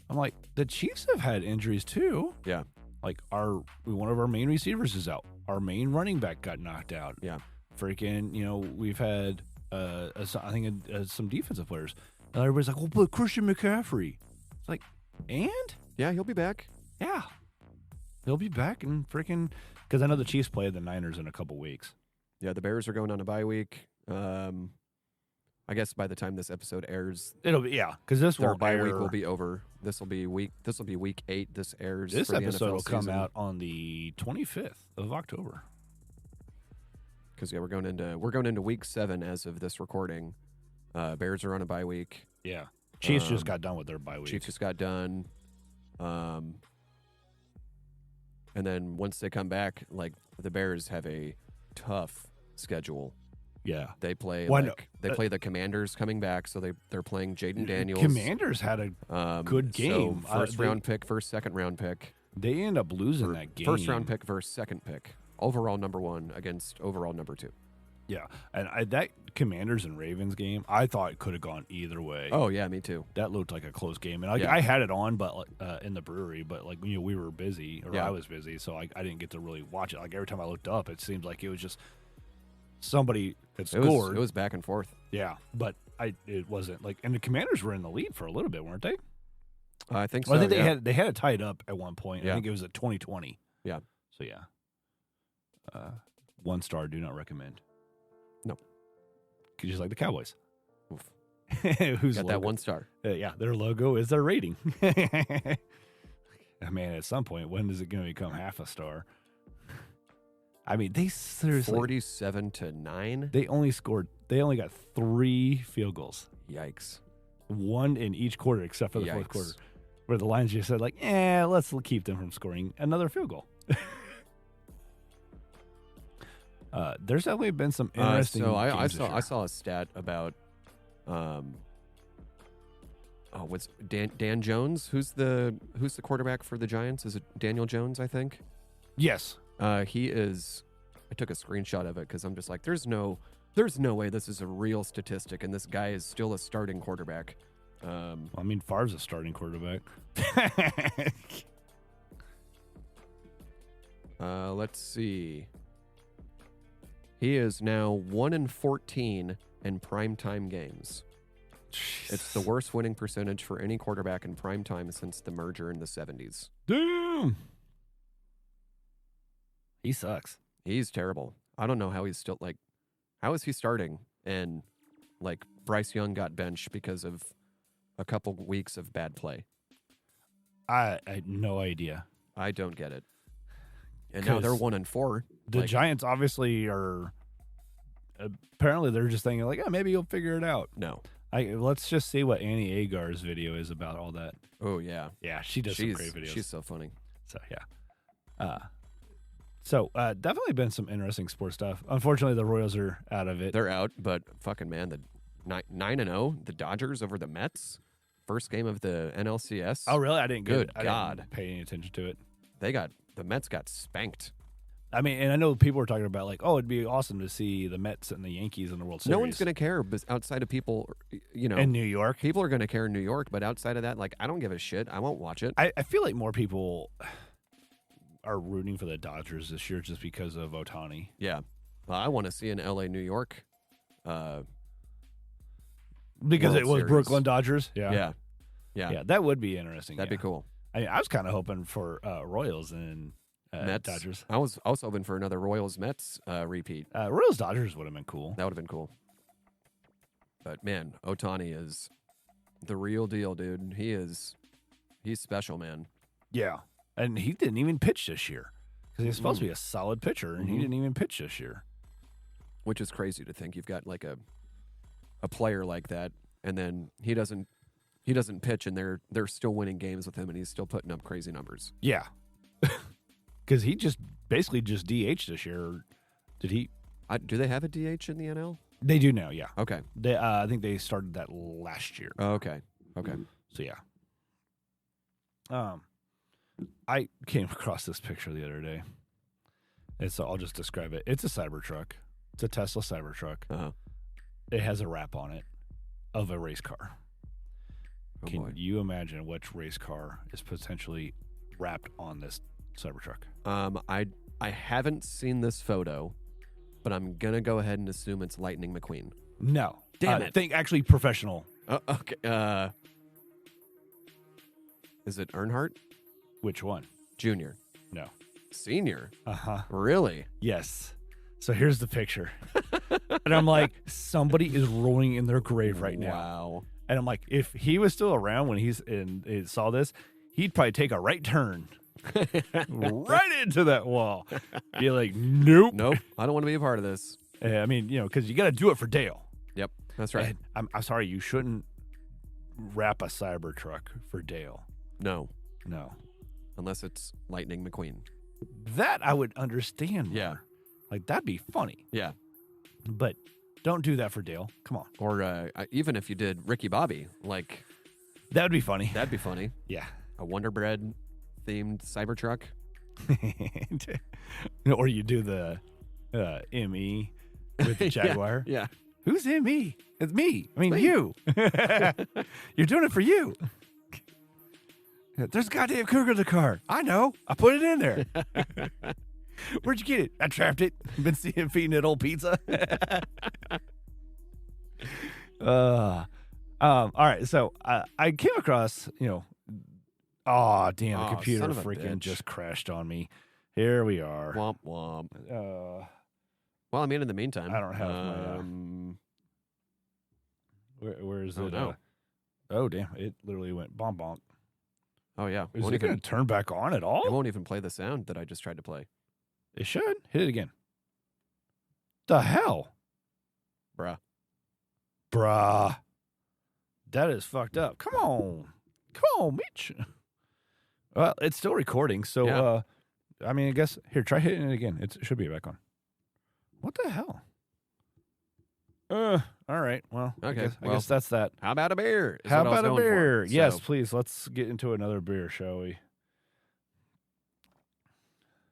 I'm like, the Chiefs have had injuries too.
Yeah.
Like one of our main receivers is out. Our main running back got knocked out.
Yeah.
Freaking, we've had I think some defensive players. And everybody's like, well, but Christian McCaffrey. It's like, and?
Yeah, he'll be back.
Yeah. He'll be back and freaking, because I know the Chiefs play the Niners in a couple weeks.
Yeah, the Bears are going on a bye week. I guess by the time this episode airs,
it'll be because this
their bye week will be over. This will be week 8. This airs.
This
for the
episode
NFL
will come
season.
out on the 25th of October.
Because we're going into week 7 as of this recording. Bears are on a bye week.
Yeah, Chiefs just got done with their bye week.
Chiefs just got done. And then once they come back, like the Bears have a tough schedule.
Yeah,
they play play the Commanders coming back, so they're playing Jaden Daniels.
Commanders had a good game.
So first-round pick versus second-round pick.
They end up losing that game.
First-round pick versus second pick. Overall number 1 against overall number 2.
Yeah, and that Commanders and Ravens game, I thought it could have gone either way.
Oh yeah, me too.
That looked like a close game, and I had it on, but in the brewery, but we were busy, or I was busy, so I didn't get to really watch it. Like every time I looked up, it seemed like it was just somebody had scored.
It was back and forth.
Yeah, but it wasn't like, and the Commanders were in the lead for a little bit, weren't they?
I think so.
Well, I think they had it tied up at one point.
Yeah.
I think it was at 2020.
Yeah.
So yeah. 1 star, do not recommend.
No.
Just like the Cowboys.
Oof.
Who's
got that 1 star.
Yeah, their logo is their rating. Man, at some point, when is it going to become half a star? I mean, they seriously
47-9.
They only got 3 field goals.
Yikes.
1 in each quarter except for the fourth quarter. Where the Lions just said, like, let's keep them from scoring another field goal. There's definitely been some interesting
I saw a stat about what's Dan Jones? Who's the quarterback for the Giants? Is it Daniel Jones, I think?
Yes.
He is. I took a screenshot of it because I'm just like, there's no way this is a real statistic, and this guy is still a starting quarterback.
I mean, Favre's a starting quarterback.
Let's see. He is now 1-14 in primetime games.
Jesus.
It's the worst winning percentage for any quarterback in primetime since the merger in the 70s.
Damn. He sucks.
He's terrible. I don't know how he's still, like, how is he starting? And, like, Bryce Young got benched because of a couple weeks of bad play.
I had no idea.
I don't get it. And now they're 1-4.
The Giants obviously are. Apparently, they're just thinking like, maybe you'll figure it out.
No.
Let's just see what Annie Agar's video is about all that.
Oh yeah,
yeah, she does some great videos.
She's so funny.
So yeah. Definitely been some interesting sports stuff. Unfortunately, the Royals are out of it.
They're out, but fucking man, the 9-0, the Dodgers over the Mets, first game of the NLCS.
Oh really? I didn't.
I
didn't pay any attention to it.
The Mets got spanked.
I mean, and I know people were talking about like, it'd be awesome to see the Mets and the Yankees in the World Series.
No one's going to care outside of people,
in New York.
People are going to care in New York, but outside of that, like, I don't give a shit. I won't watch it.
I feel like more people are rooting for the Dodgers this year just because of Ohtani.
Yeah. I want to see an LA, New York.
Because
World
it was
Series.
Brooklyn Dodgers.
Yeah.
That would be interesting.
That'd be cool.
I was kind of hoping for Royals and
Mets.
Dodgers.
I was hoping for another Royals Mets repeat.
Royals Dodgers would have been cool.
That would have been cool. But man, Ohtani is the real deal, dude. He's special, man.
Yeah, and he didn't even pitch this year because he's supposed to be a solid pitcher, and he didn't even pitch this year.
Which is crazy to think. You've got like a player like that, and then he doesn't pitch, and they're still winning games with him, and he's still putting up crazy numbers.
Yeah. Because he just basically just DH this year. Did he?
Do they have a DH in the NL?
They do now, yeah.
Okay.
They, I think they started that last year.
Oh, okay.
So yeah. I came across this picture the other day. I'll just describe it. It's a Cybertruck. It's a Tesla Cybertruck.
Uh-huh.
It has a wrap on it of a race car.
Oh,
Can
boy.
you imagine which race car is potentially wrapped on this Cybertruck?
I haven't seen this photo, but I'm gonna go ahead and assume it's Lightning McQueen.
No.
Damn it.
Think actually professional.
Okay. Is it Earnhardt?
Which one?
Junior.
No.
Senior.
Uh-huh.
Really?
Yes. So here's the picture. And I'm like, somebody is rolling in their grave right now.
Wow.
And I'm like, if he was still around when he saw this, he'd probably take a right turn right into that wall. Be like, nope.
I don't want to be a part of this.
I mean, because you got to do it for Dale.
Yep, that's right.
And I'm sorry, you shouldn't wrap a Cybertruck for Dale.
No,
unless
it's Lightning McQueen.
That I would understand more.
Yeah.
Like, that'd be funny.
Yeah.
But don't do that for Dale. Come on.
Or even if you did Ricky Bobby, like...
That would be funny.
That'd be funny.
Yeah.
A Wonder Bread themed Cybertruck.
Or you do the ME with the Jaguar.
Yeah.
Who's ME? It's me. I mean, you. You're doing it for you. There's a goddamn cougar in the car. I know. I put it in there. Where'd you get it? I trapped it. Been seeing him feeding it old pizza. All right. So I came across, the computer freaking just crashed on me. Here we are.
Womp womp. Well, I mean, in the meantime,
I don't have my. Where's it?
No.
Oh, damn! It literally went bonk bonk.
Oh yeah.
Is it going to turn back on at all?
It won't even play the sound that I just tried to play.
It should. Hit it again. The hell, bruh. That is fucked up. Come on, Mitch. Well, it's still recording, so
Yeah.
I mean, I guess here, try hitting it again. It should be back on. What the hell? All right. Well,
Okay.
I guess that's that.
How about a beer?
How about a beer? Yes,
So,
please. Let's get into another beer, shall we?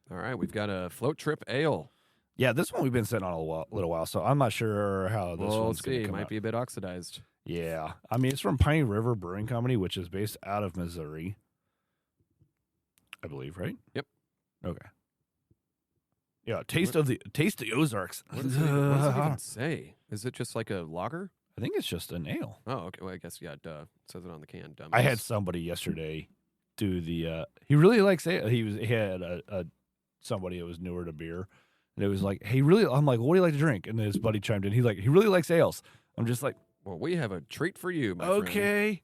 all right, we've got a Float Trip Ale.
Yeah, this one we've been sitting on a little while, so I'm not sure how this
We'll
one's going
see.
to come
Might
out.
be a bit oxidized.
Yeah, I mean it's from Piney River Brewing Company, which is based out of Missouri, I believe, right?
Yep.
Okay. Yeah, taste of the Ozarks.
What does it even say? Is it just like a lager?
I think it's just an ale.
Oh, okay. Well, I guess yeah. Duh. It says it on the can. Dumbass.
I had somebody yesterday do the. He really likes ale. He had a somebody that was newer to beer, and it was like, hey, really. I'm like, what do you like to drink? And his buddy chimed in. He's like, he really likes ales. I'm just like,
well, we have a treat for you, my friend.
okay.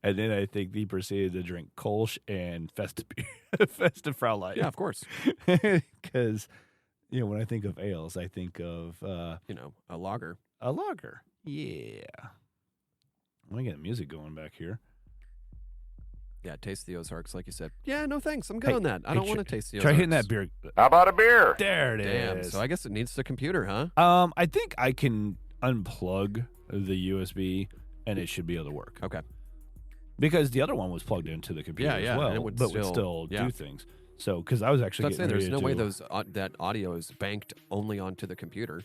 And then I think he proceeded to drink Kolsch and Festive Fraulein.
Yeah, of course.
Because, when I think of ales, I think of,
A lager.
a lager. Yeah. Let me get music going back here.
Yeah, taste the Ozarks, like you said. Yeah, no thanks. I'm good on that. I don't want to taste the Ozarks.
Try hitting that beer.
How about a beer?
There it
Damn.
is.
So I guess it needs the computer, huh?
I think I can unplug the USB and it should be able to work.
Okay.
Because the other one was plugged into the computer
Yeah,
as well,
and it would
but would
still-
still
yeah.
do things. So, because I was actually
So I'd say
getting
there's no
ready
way
to-
that audio is banked only onto the computer.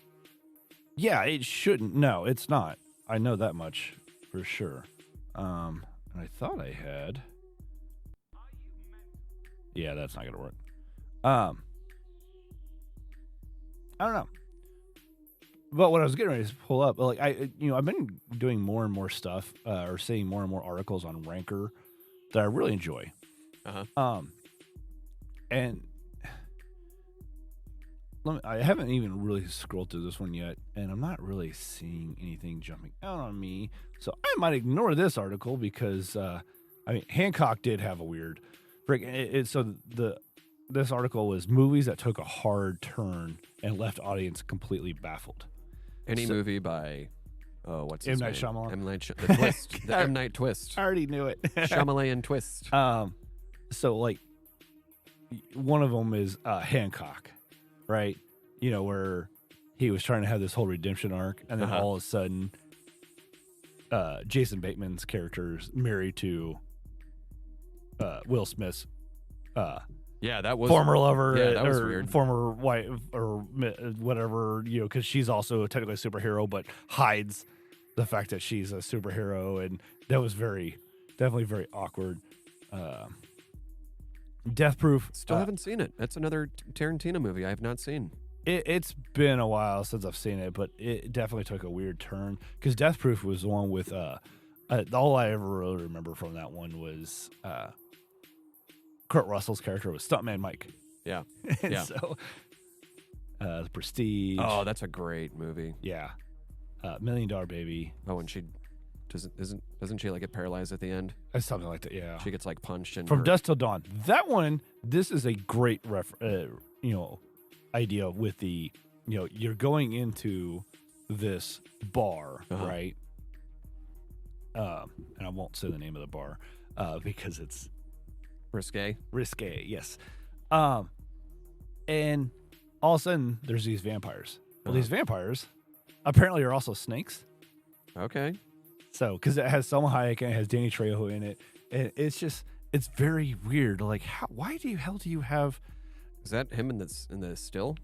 Yeah, it shouldn't. No, it's not. I know that much for sure. And I thought I had. Yeah, that's not gonna work. I don't know. But what I was getting ready to pull up, like I've been doing more and more stuff, or seeing more and more articles on Ranker that I really enjoy. And I haven't even really scrolled through this one yet, and I'm not really seeing anything jumping out on me. So I might ignore this article because, Hancock did have a weird break. This article was movies that took a hard turn and left audience completely baffled.
Any movie by, what's his
M. Night
name?
Shyamalan.
M. Night the Twist. The M. Night Twist.
I already knew it.
Shyamalan Twist.
So like, one of them is Hancock, right? Where he was trying to have this whole redemption arc, and then all of a sudden, Jason Bateman's character is married to Will Smith's
Yeah, that was
former lover,
Yeah, that was
or
weird.
former wife, or whatever, because she's also technically a superhero, but hides the fact that she's a superhero, and that was definitely very awkward. Death Proof.
Still haven't seen it. That's another Tarantino movie I have not seen.
It's been a while since I've seen it, but it definitely took a weird turn, because Death Proof was the one with all I ever really remember from that one was Kurt Russell's character was Stuntman Mike.
Yeah.
And
Yeah.
so The Prestige.
Oh, that's a great movie.
Yeah. $1 Million Baby.
Oh, and she doesn't she like get paralyzed at the end?
Something like that, yeah.
She gets like punched and
From Dusk Till Dawn. That one, this is a great idea with the, you're going into this bar, right? And I won't say the name of the bar because it's
risque.
Yes. And all of a sudden, there's these vampires. Well, these vampires apparently are also snakes.
Okay.
So, because it has Selma Hayek and it has Danny Trejo in it, and it's very weird. Like, why the hell do you have?
Is that him in the still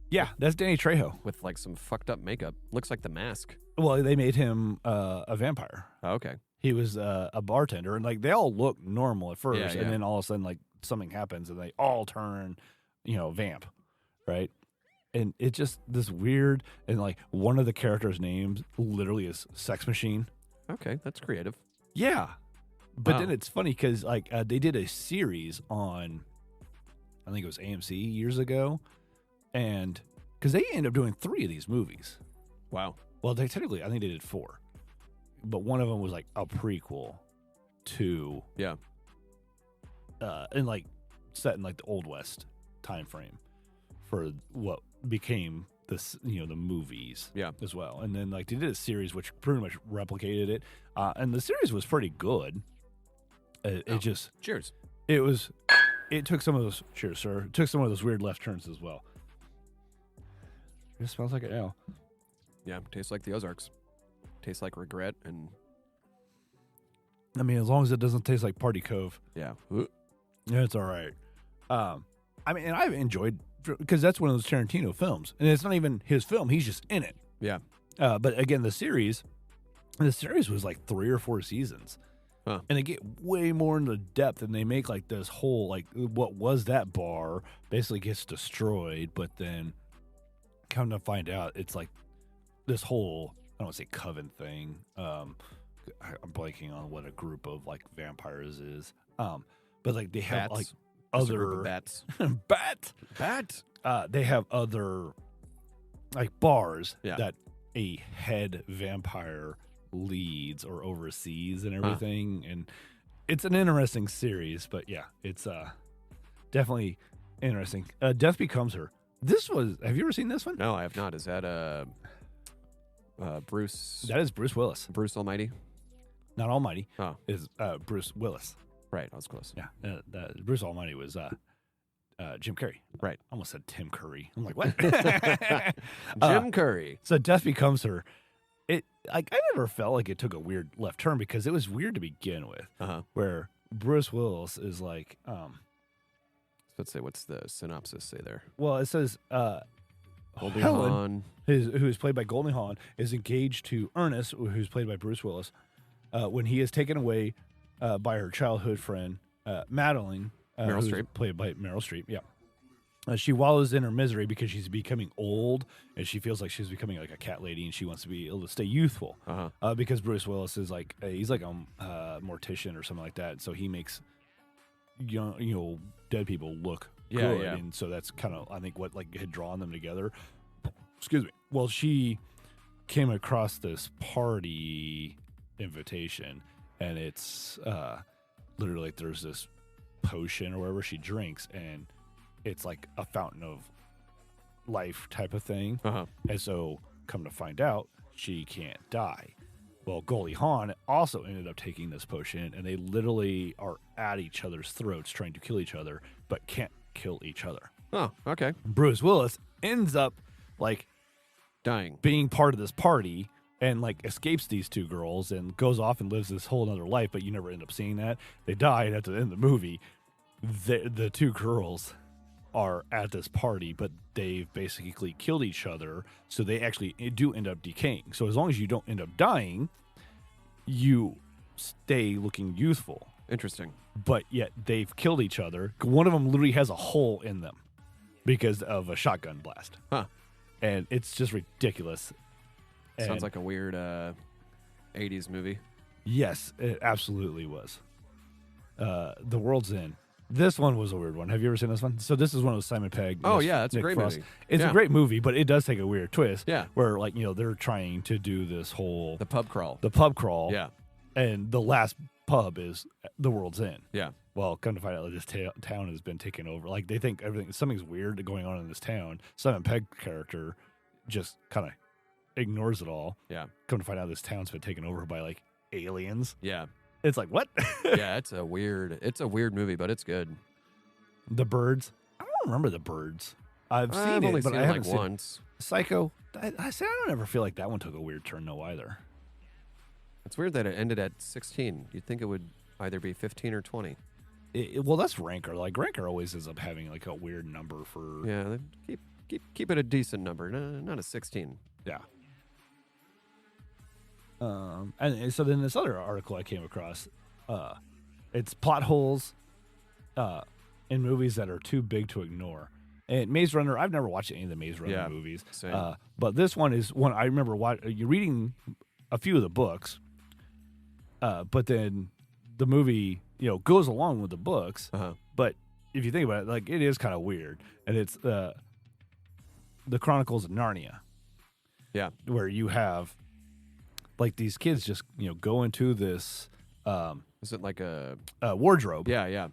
Yeah, that's Danny Trejo.
with like some fucked up makeup? Looks like The Mask.
Well, they made him a vampire.
Oh, okay.
He was a bartender, and like they all look normal at first,
Yeah, yeah.
and then all of a sudden, like something happens, and they all turn, vamp, right? And it's just this weird, and like one of the characters' names literally is Sex Machine.
Okay, that's creative.
Yeah, But then it's funny because they did a series on, I think it was AMC years ago, and because they ended up doing 3 of these movies.
Wow.
Well, I think they did 4, but one of them was like a prequel to and like set in like the Old West time frame for what became this, the movies
as
well. And then like they did a series which pretty much replicated it, and the series was pretty good. It just
cheers.
It took some of those cheers, sir. It took some of those weird left turns as well. It smells like it now.
Yeah, tastes like the Ozarks. Tastes like regret and.
I mean, as long as it doesn't taste like Party Cove.
Yeah.
Yeah, it's all right. I mean, and I've enjoyed, because that's one of those Tarantino films, and it's not even his film; he's just in it.
Yeah.
But again, the series was like 3 or 4 seasons, and they get way more into depth, and they make like this whole like what was that bar basically gets destroyed, but then come to find out it's like this whole, I don't want to say coven thing. I'm blanking on what a group of like vampires is. But like they have
bats.
like
Just
other
a group of bats.
Bat. They have other like bars that a head vampire leads or oversees and everything, and it's an interesting series. But yeah, it's definitely interesting. Death Becomes Her. Have you ever seen this one?
No, I have not. Is that Bruce?
That is Bruce Willis.
Bruce Almighty?
Not Almighty.
Oh.
Is Bruce Willis.
Right, I was close.
Yeah, Bruce Almighty was Jim Carrey.
Right.
I almost said Tim Curry. I'm like, what?
Jim Curry.
So Death Becomes Her. I never felt like it took a weird left turn because it was weird to begin with. Where Bruce Willis is like,
let's say, what's the synopsis say there?
Well, it says
Goldie
Helen,
Hawn,
who is played by Goldie Hawn, is engaged to Ernest, who's played by Bruce Willis, when he is taken away by her childhood friend, Madeline,
Meryl
who's
Streep.
played by Meryl Streep. Yeah. She wallows in her misery because she's becoming old, and she feels like she's becoming like a cat lady, and she wants to be able to stay youthful. Because Bruce Willis is like he's like a mortician or something like that, so he makes dead people look good, and so that's kind of I think what like had drawn them together. Excuse me. Well, she came across this party invitation, and it's literally like there's this potion or whatever she drinks, and it's like a fountain of life type of thing. And so come to find out she can't die. Well, Goldie Hawn also ended up taking this potion, and they literally are at each other's throats trying to kill each other, but can't kill each other.
Oh, okay.
Bruce Willis ends up like
dying,
being part of this party, and like escapes these 2 girls and goes off and lives this whole other life, but you never end up seeing that. They died at the end of the movie. The 2 girls are at this party, but they've basically killed each other, so they actually do end up decaying. So as long as you don't end up dying, you stay looking youthful.
Interesting.
But yet they've killed each other. One of them literally has a hole in them because of a shotgun blast. And it's just ridiculous.
Sounds like a weird 80s movie.
Yes, it absolutely was. The World's End. This one was a weird one. Have you ever seen this one? So this is one of those Simon Pegg.
Oh, yeah, that's
Nick
a great
Frost.
movie.
It's a great movie, but it does take a weird twist.
Yeah.
Where, like, they're trying to do this whole...
The pub crawl.
Yeah. And the last pub is The World's End.
Yeah.
Well, come to find out, this town has been taken over. Like, they think something's weird going on in this town. Simon Pegg character just kind of ignores it all.
Yeah.
Come to find out, this town's been taken over by, like, aliens.
Yeah.
It's like, what?
Yeah, it's a weird movie, but it's good.
The Birds. I don't remember The Birds. I've seen it, but I haven't seen
once.
Psycho. I don't ever feel like that one took a weird turn, though, either.
It's weird that it ended at 16. You'd think it would either be 15 or 20.
Well, that's Ranker. Like, Ranker always ends up having, like, a weird number for...
Yeah, keep it a decent number, not a 16.
Yeah. And so then this other article I came across, it's plot holes in movies that are too big to ignore. And Maze Runner, I've never watched any of the Maze Runner movies.
Same.
But this one is one I remember you're reading a few of the books, but then the movie, goes along with the books,
Uh-huh.
but if you think about it, like, it is kind of weird. And it's the Chronicles of Narnia.
Yeah.
Where you have, like, these kids just, go into this
Is it like a
wardrobe.
Yeah, yeah.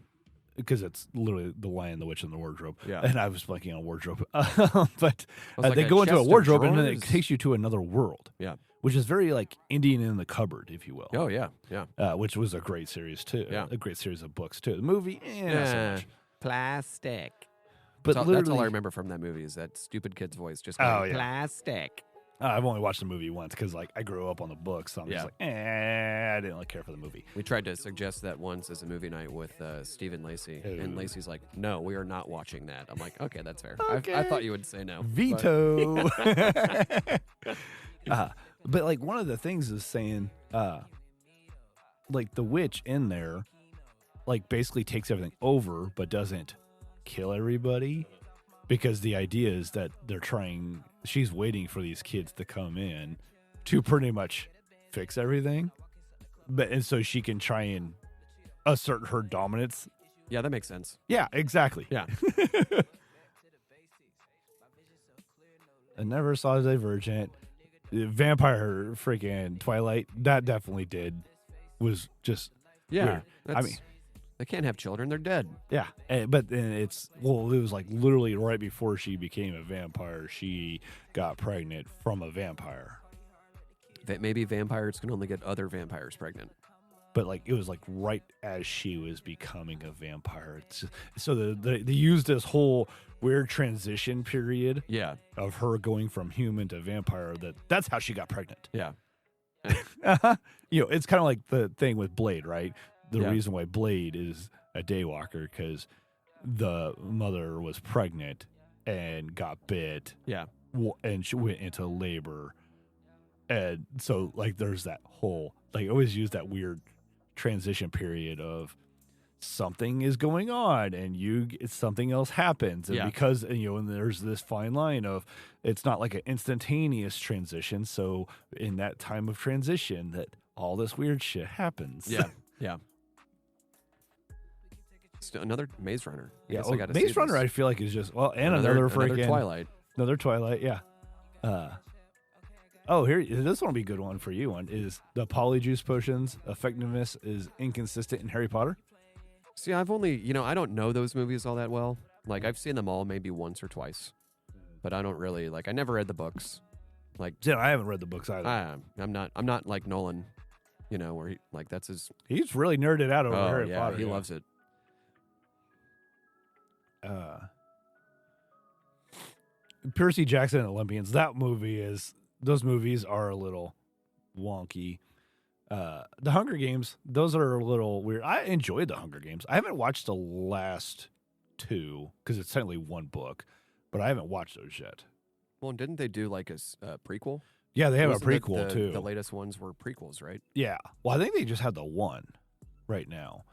Because it's literally The Lion, the Witch, and the Wardrobe.
Yeah.
And I was blanking on wardrobe. But
like
they
a
go into a
chest of
wardrobe, and then it
drawers?
takes you to another world.
Yeah.
Which is very, like, Indian in the Cupboard, if you will.
Oh, yeah, yeah.
Which was a great series, too.
Yeah.
A great series of books, too. The movie, not so much.
Plastic.
But
That's all I remember from that movie is that stupid kid's voice. Just going, plastic.
I've only watched the movie once because, like, I grew up on the book, so I'm just like, I didn't really care for the movie.
We tried to suggest that once as a movie night with Stephen Lacey, and Lacey's like, "No, we are not watching that." I'm like, "Okay, that's fair."
Okay.
I thought you would say no.
Veto. But like, one of the things is saying, like, the witch in there, like, basically takes everything over, but doesn't kill everybody, because the idea is that she's waiting for these kids to come in to pretty much fix everything, and so she can try and assert her dominance.
Yeah, that makes sense.
Yeah, exactly.
Yeah.
I never saw Divergent. Vampire freaking Twilight, that definitely was just weird. I mean,
they can't have children; they're dead.
Yeah, but it was like literally right before she became a vampire, she got pregnant from a vampire.
That maybe vampires can only get other vampires pregnant.
But like, it was like right as she was becoming a vampire. So they used this whole weird transition period.
Yeah.
Of her going from human to vampire. That's how she got pregnant.
Yeah.
It's kind of like the thing with Blade, right? The
Yeah.
reason why Blade is a daywalker, because the mother was pregnant and got bit.
Yeah.
And she went into labor. And so, like, there's that whole, like, always use that weird transition period of something is going on and something else happens. And because, and there's this fine line of, it's not like an instantaneous transition. So in that time of transition, that all this weird shit happens.
Yeah. Yeah. Another Maze Runner.
Yeah, Maze Runner, I feel like is just another freaking
Twilight.
Another Twilight, yeah. Here, this one will be a good one for you. One is the polyjuice potions effectiveness is inconsistent in Harry Potter.
See, I've only, I don't know those movies all that well. Like, I've seen them all maybe once or twice, but I don't really I never read the books. Like,
yeah, I haven't read the books either.
I'm not like Nolan, where that's his.
He's really nerded out over Harry Potter.
He loves it.
Percy Jackson and Olympians. Those movies are a little wonky. The Hunger Games, those are a little weird. I enjoyed the Hunger Games. I haven't watched the last two because it's technically one book, but I haven't watched those yet.
Well, didn't they do like a prequel?
Yeah, they have
Wasn't
a prequel too.
The latest ones were prequels, right?
Yeah. Well, I think they just had the one right now.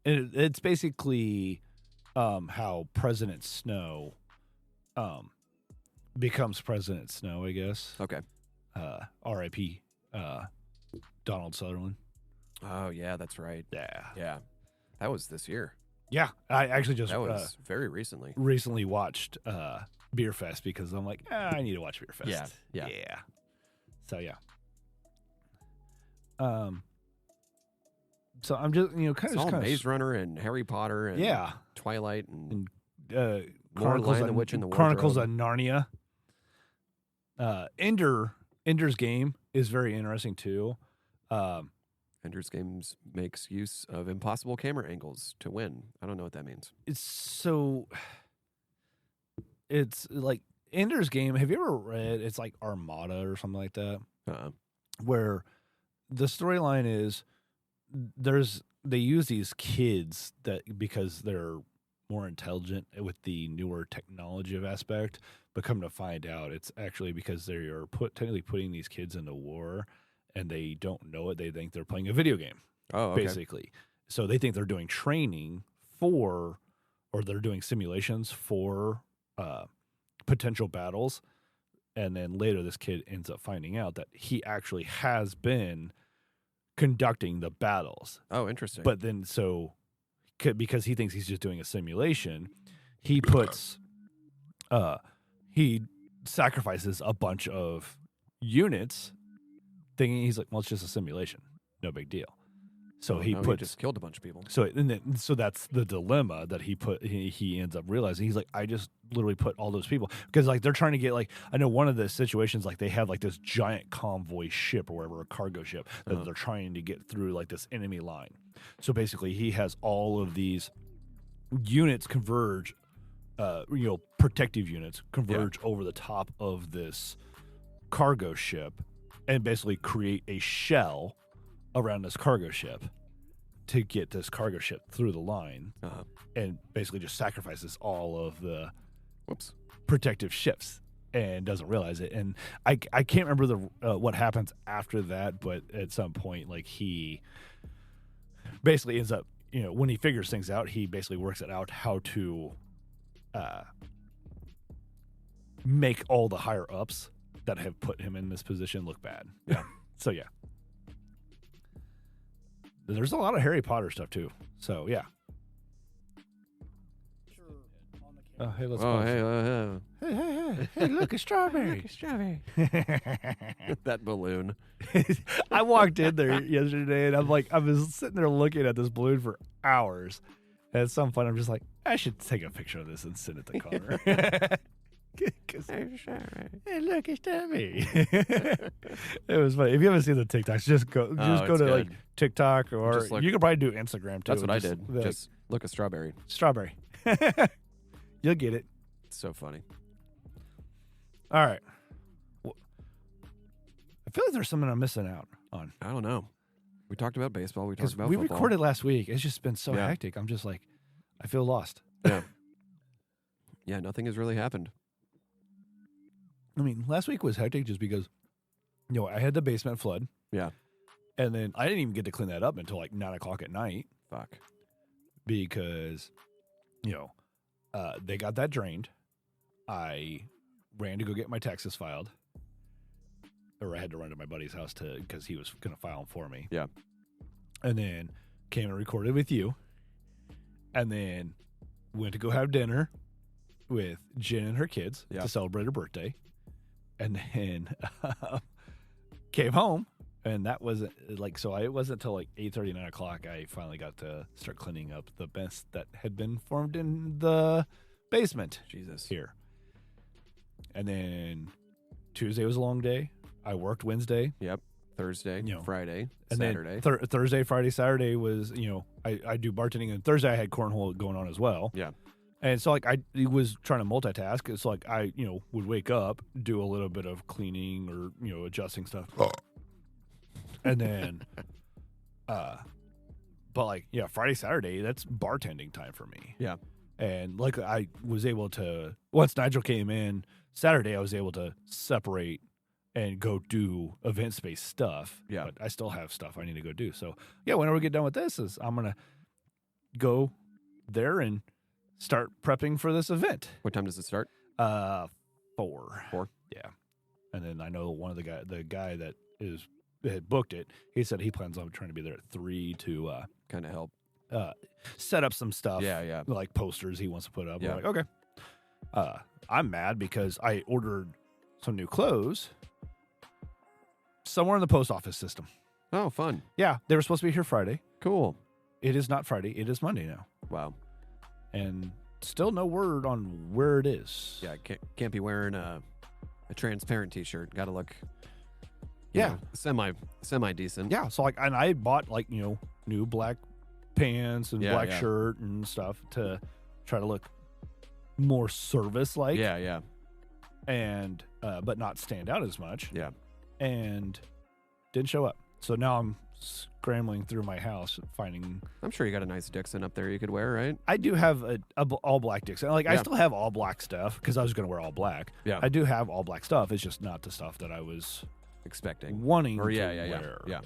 And it's basically how President Snow becomes President Snow, I guess.
Okay.
R.I.P. Donald Sutherland.
Oh, yeah, that's right.
Yeah.
Yeah. That was this year.
Yeah. I actually just
that was very recently.
Recently watched Beer Fest because I'm like, I need to watch Beer Fest.
Yeah. Yeah.
Yeah. So, yeah. So I'm just, kind of
Maze Runner and Harry Potter and Twilight and
Chronicles
of the Witch and the
Chronicles
Wardrobe.
of Narnia. Ender's Game is very interesting too.
Ender's Games makes use of impossible camera angles to win. I don't know what that means.
It's like Ender's Game. Have you ever read? It's like Armada or something like that, where the storyline is they use these kids because they're more intelligent with the newer technology of aspect, but come to find out it's actually because they are technically putting these kids into war and they don't know it. They think they're playing a video game.
Oh, okay.
Basically. So they think they're doing training or they're doing simulations for potential battles. And then later this kid ends up finding out that he actually has been conducting the battles.
Oh, interesting.
But then because he thinks he's just doing a simulation, he puts he sacrifices a bunch of units thinking he's like, well, it's just a simulation, no big deal. So he
just killed a bunch of people.
So that's the dilemma that he ends up realizing. He's like, I just literally put all those people, because like they're trying to get, like, I know one of the situations, like they have like this giant convoy ship or whatever, a cargo ship that they're trying to get through like this enemy line. So basically he has all of these units converge, protective units converge over the top of this cargo ship and basically create a shell around this cargo ship to get this cargo ship through the line, and basically just sacrifices all of the protective ships and doesn't realize it. And I can't remember what happens after that, but at some point, like, he basically ends up, when he figures things out, he basically works it out how to make all the higher ups that have put him in this position look bad. Yeah. So yeah. There's a lot of Harry Potter stuff too. So yeah. Oh, hey, let's go. Hey, look, a strawberry.
Look, a strawberry. That balloon.
I walked in there yesterday and I was sitting there looking at this balloon for hours. And at some point, I'm just like, I should take a picture of this and send it to Conor. Hey, look, it's strawberry. It was funny. If you haven't seen the TikToks, just go to
good.
like TikTok, or you could probably do Instagram too.
That's what I did. Just look at strawberry.
Strawberry. You'll get it.
It's so funny.
All right. I feel like there's something I'm missing out on.
I don't know. We talked about baseball. We talked about
we
football.
recorded last week. It's just been so hectic. I'm just like, I feel lost.
Yeah. Yeah, nothing has really happened.
I mean, last week was hectic just because, I had the basement flood.
Yeah.
And then I didn't even get to clean that up until like 9 o'clock at night.
Fuck.
Because, they got that drained. I ran to go get my taxes filed. Or I had to run to my buddy's house because he was going to file them for me.
Yeah.
And then came and recorded with you. And then went to go have dinner with Jen and her kids to celebrate her birthday. And then came home. And that wasn't it wasn't until like 8:30, 9 o'clock I finally got to start cleaning up the mess that had been formed in the basement.
Jesus.
Here. And then Tuesday was a long day. I worked Wednesday.
Yep. Thursday, Friday,
and
Saturday.
Then Thursday, Friday, Saturday was, I do bartending, and Thursday I had cornhole going on as well.
Yeah.
And so I was trying to multitask. It's like I, would wake up, do a little bit of cleaning or, adjusting stuff. And then, Friday, Saturday, that's bartending time for me.
Yeah.
And like I was able to, once Nigel came in Saturday, I was able to separate and go do event space stuff.
Yeah.
But I still have stuff I need to go do. So yeah, whenever we get done with this, I'm going to go there and start prepping for this event.
What time does it start?
4.
4?
Yeah. And then I know one of the guy that had booked it, he said he plans on trying to be there at 3 to
kind of help
set up some stuff.
Yeah.
Like posters he wants to put up.
Yeah.
We're like, okay. I'm mad because I ordered some new clothes somewhere in the post office system.
Oh, fun.
Yeah, they were supposed to be here Friday.
Cool.
It is not Friday. It is Monday now.
Wow.
And still no word on where it is.
Yeah, can't be wearing a transparent T-shirt. Got to look, semi decent.
Yeah. So and I bought new black pants and black shirt and stuff to try to look more service like.
Yeah.
And but not stand out as much.
Yeah.
And didn't show up. So now I'm scrambling through my house finding.
I'm sure you got a nice Dixon up there you could wear, right?
I do have a all black Dixon. I still have all black stuff because I was going to wear all black.
Yeah.
I do have all black stuff. It's just not the stuff that I was
expecting,
wanting
or
to
wear.
Yeah.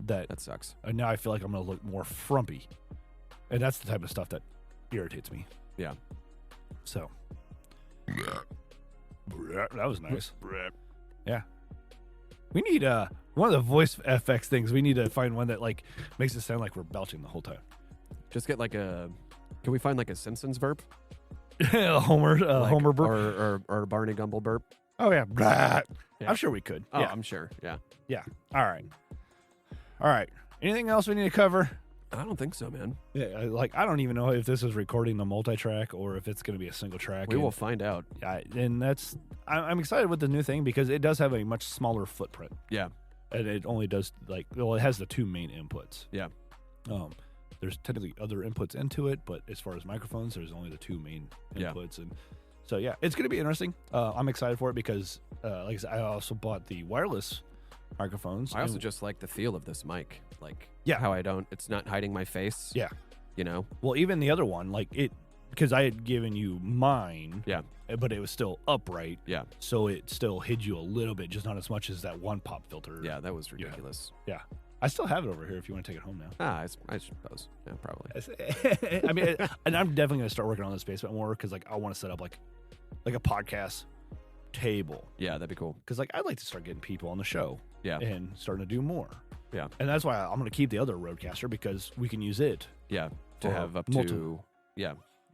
That sucks.
And now I feel like I'm going to look more frumpy, and that's the type of stuff that irritates me.
Yeah.
So. That was nice. Yeah. We need one of the voice FX things. We need to find one that like makes it sound like we're belching the whole time.
Just get like a. Can we find like a Simpsons burp?
Homer burp
or Barney Gumble burp?
Oh yeah.
Yeah.
I'm sure we could.
Oh,
yeah.
I'm sure. Yeah.
Yeah. All right. Anything else we need to cover?
I don't think so, man.
Yeah, like I don't even know if this is recording the multi-track or if it's going to be a single track.
We will find out.
And I'm excited with the new thing because it does have a much smaller footprint.
Yeah.
And it only does it has the 2 main inputs.
Yeah.
There's technically other inputs into it, but as far as microphones, there's only the 2 main inputs. And so, yeah, it's going to be interesting. I'm excited for it because, like I said, I also bought the wireless microphones.
I also just like the feel of this mic. Like,
yeah,
how it's not hiding my face.
Yeah.
You know?
Well, even the other one, because I had given you mine.
Yeah.
But it was still upright.
Yeah.
So it still hid you a little bit, just not as much as that one pop filter.
Yeah, that was ridiculous.
Yeah. I still have it over here if you want to take it home now.
I suppose. Yeah, probably.
I mean, and I'm definitely going to start working on this basement more because, I want to set up, like a podcast table.
Yeah, that'd be cool.
Because, I'd like to start getting people on the show.
Yeah.
And starting to do more.
Yeah.
And that's why I'm going to keep the other Rodecaster because we can use it.
Yeah. To have up to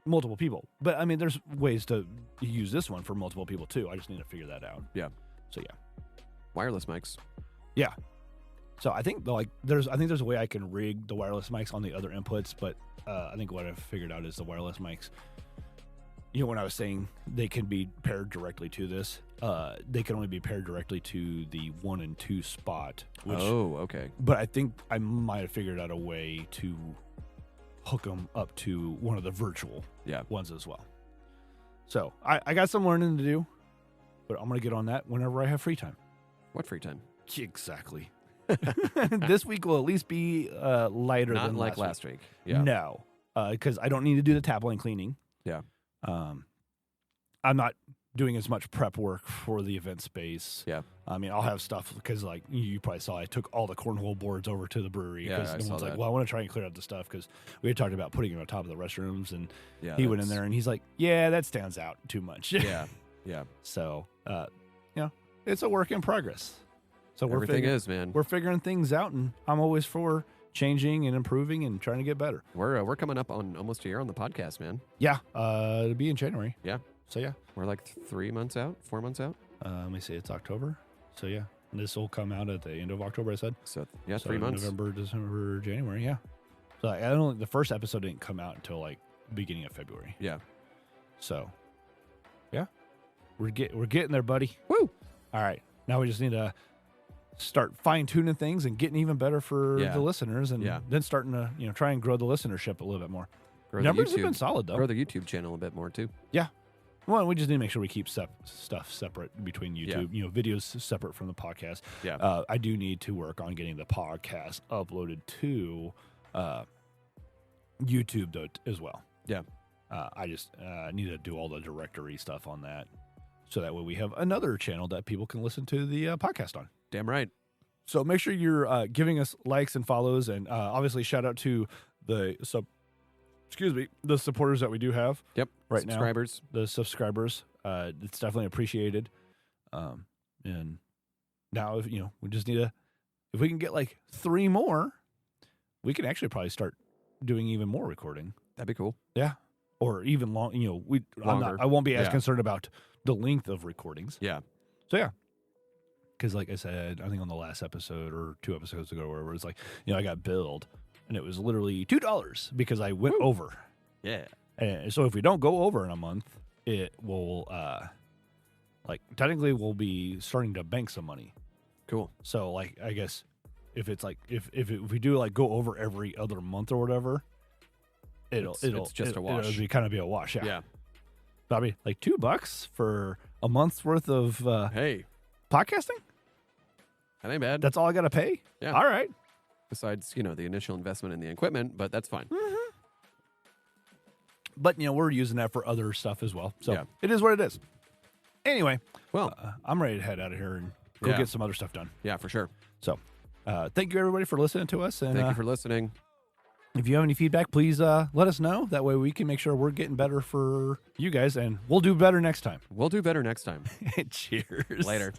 multiple people. But, I mean, there's ways to use this one for multiple people, too. I just need to figure that out.
Yeah.
So, yeah.
Wireless mics.
Yeah. So I think there's a way I can rig the wireless mics on the other inputs, but I think what I've figured out is the wireless mics. When I was saying they can be paired directly to this, they can only be paired directly to the 1 and 2 spot.
Okay.
But I think I might have figured out a way to hook them up to one of the virtual ones as well. So I got some learning to do, but I'm going to get on that whenever I have free time.
What free time?
Exactly. This week will at least be lighter
Not
than
like last week. Yeah.
No, because I don't need to do the tap line cleaning.
Yeah.
I'm not doing as much prep work for the event space.
Yeah.
I mean, I'll have stuff because, you probably saw, I took all the cornhole boards over to the brewery because
I
like, well, I want to try and clear out the stuff because we had talked about putting it on top of the restrooms, and he went in there and he's like, yeah, that stands out too much.
Yeah. Yeah.
So, it's a work in progress. So
everything is, man.
We're figuring things out, and I'm always for changing and improving and trying to get better.
We're coming up on almost a year on the podcast, man.
Yeah, it'll be in January.
Yeah.
So yeah,
we're like 3 months out, 4 months out.
Let me see, it's October. So yeah, this will come out at the end of October. I said.
So 3 months.
November, December, January. Yeah. So I don't. The first episode didn't come out until beginning of February.
Yeah.
So, yeah, we're getting there, buddy.
Woo!
All right, now we just need to start fine-tuning things and getting even better for the listeners, and then starting to try and grow the listenership a little bit more. Numbers have been solid, though.
Grow the YouTube channel a bit more, too.
Yeah. Well, we just need to make sure we keep stuff separate between YouTube.
Yeah.
Videos separate from the podcast.
Yeah.
I do need to work on getting the podcast uploaded to YouTube, though, as well.
Yeah.
I just need to do all the directory stuff on that, so that way we have another channel that people can listen to the podcast on.
Damn right.
So make sure you're giving us likes and follows, and obviously shout out to the supporters that we do have.
Yep.
Right
subscribers.
Now. The subscribers. It's definitely appreciated. And now we just need if we can get 3 more, we can actually probably start doing even more recording.
That'd be cool.
Yeah. Or even long. I won't be as concerned about the length of recordings.
Yeah.
So yeah. Because like I said, I think on the last episode or 2 episodes ago, or whatever, it's I got billed, and it was literally $2 because I went over.
Yeah.
And so if we don't go over in a month, it will, technically we'll be starting to bank some money.
Cool.
So I guess if it's if we do go over every other month or whatever, it's
just a wash.
It'll kind of be a wash. Yeah.
Yeah.
Probably $2 for a month's worth of podcasting.
That ain't bad.
That's all I got to pay?
Yeah.
All right.
Besides, the initial investment in the equipment, but that's fine.
Mm-hmm. But, we're using that for other stuff as well. So It is what it is. Anyway,
well,
I'm ready to head out of here and go get some other stuff done.
Yeah, for sure.
So thank you, everybody, for listening to us. And
thank you for listening.
If you have any feedback, please let us know. That way we can make sure we're getting better for you guys, and we'll do better next time.
We'll do better next time.
Cheers.
Later.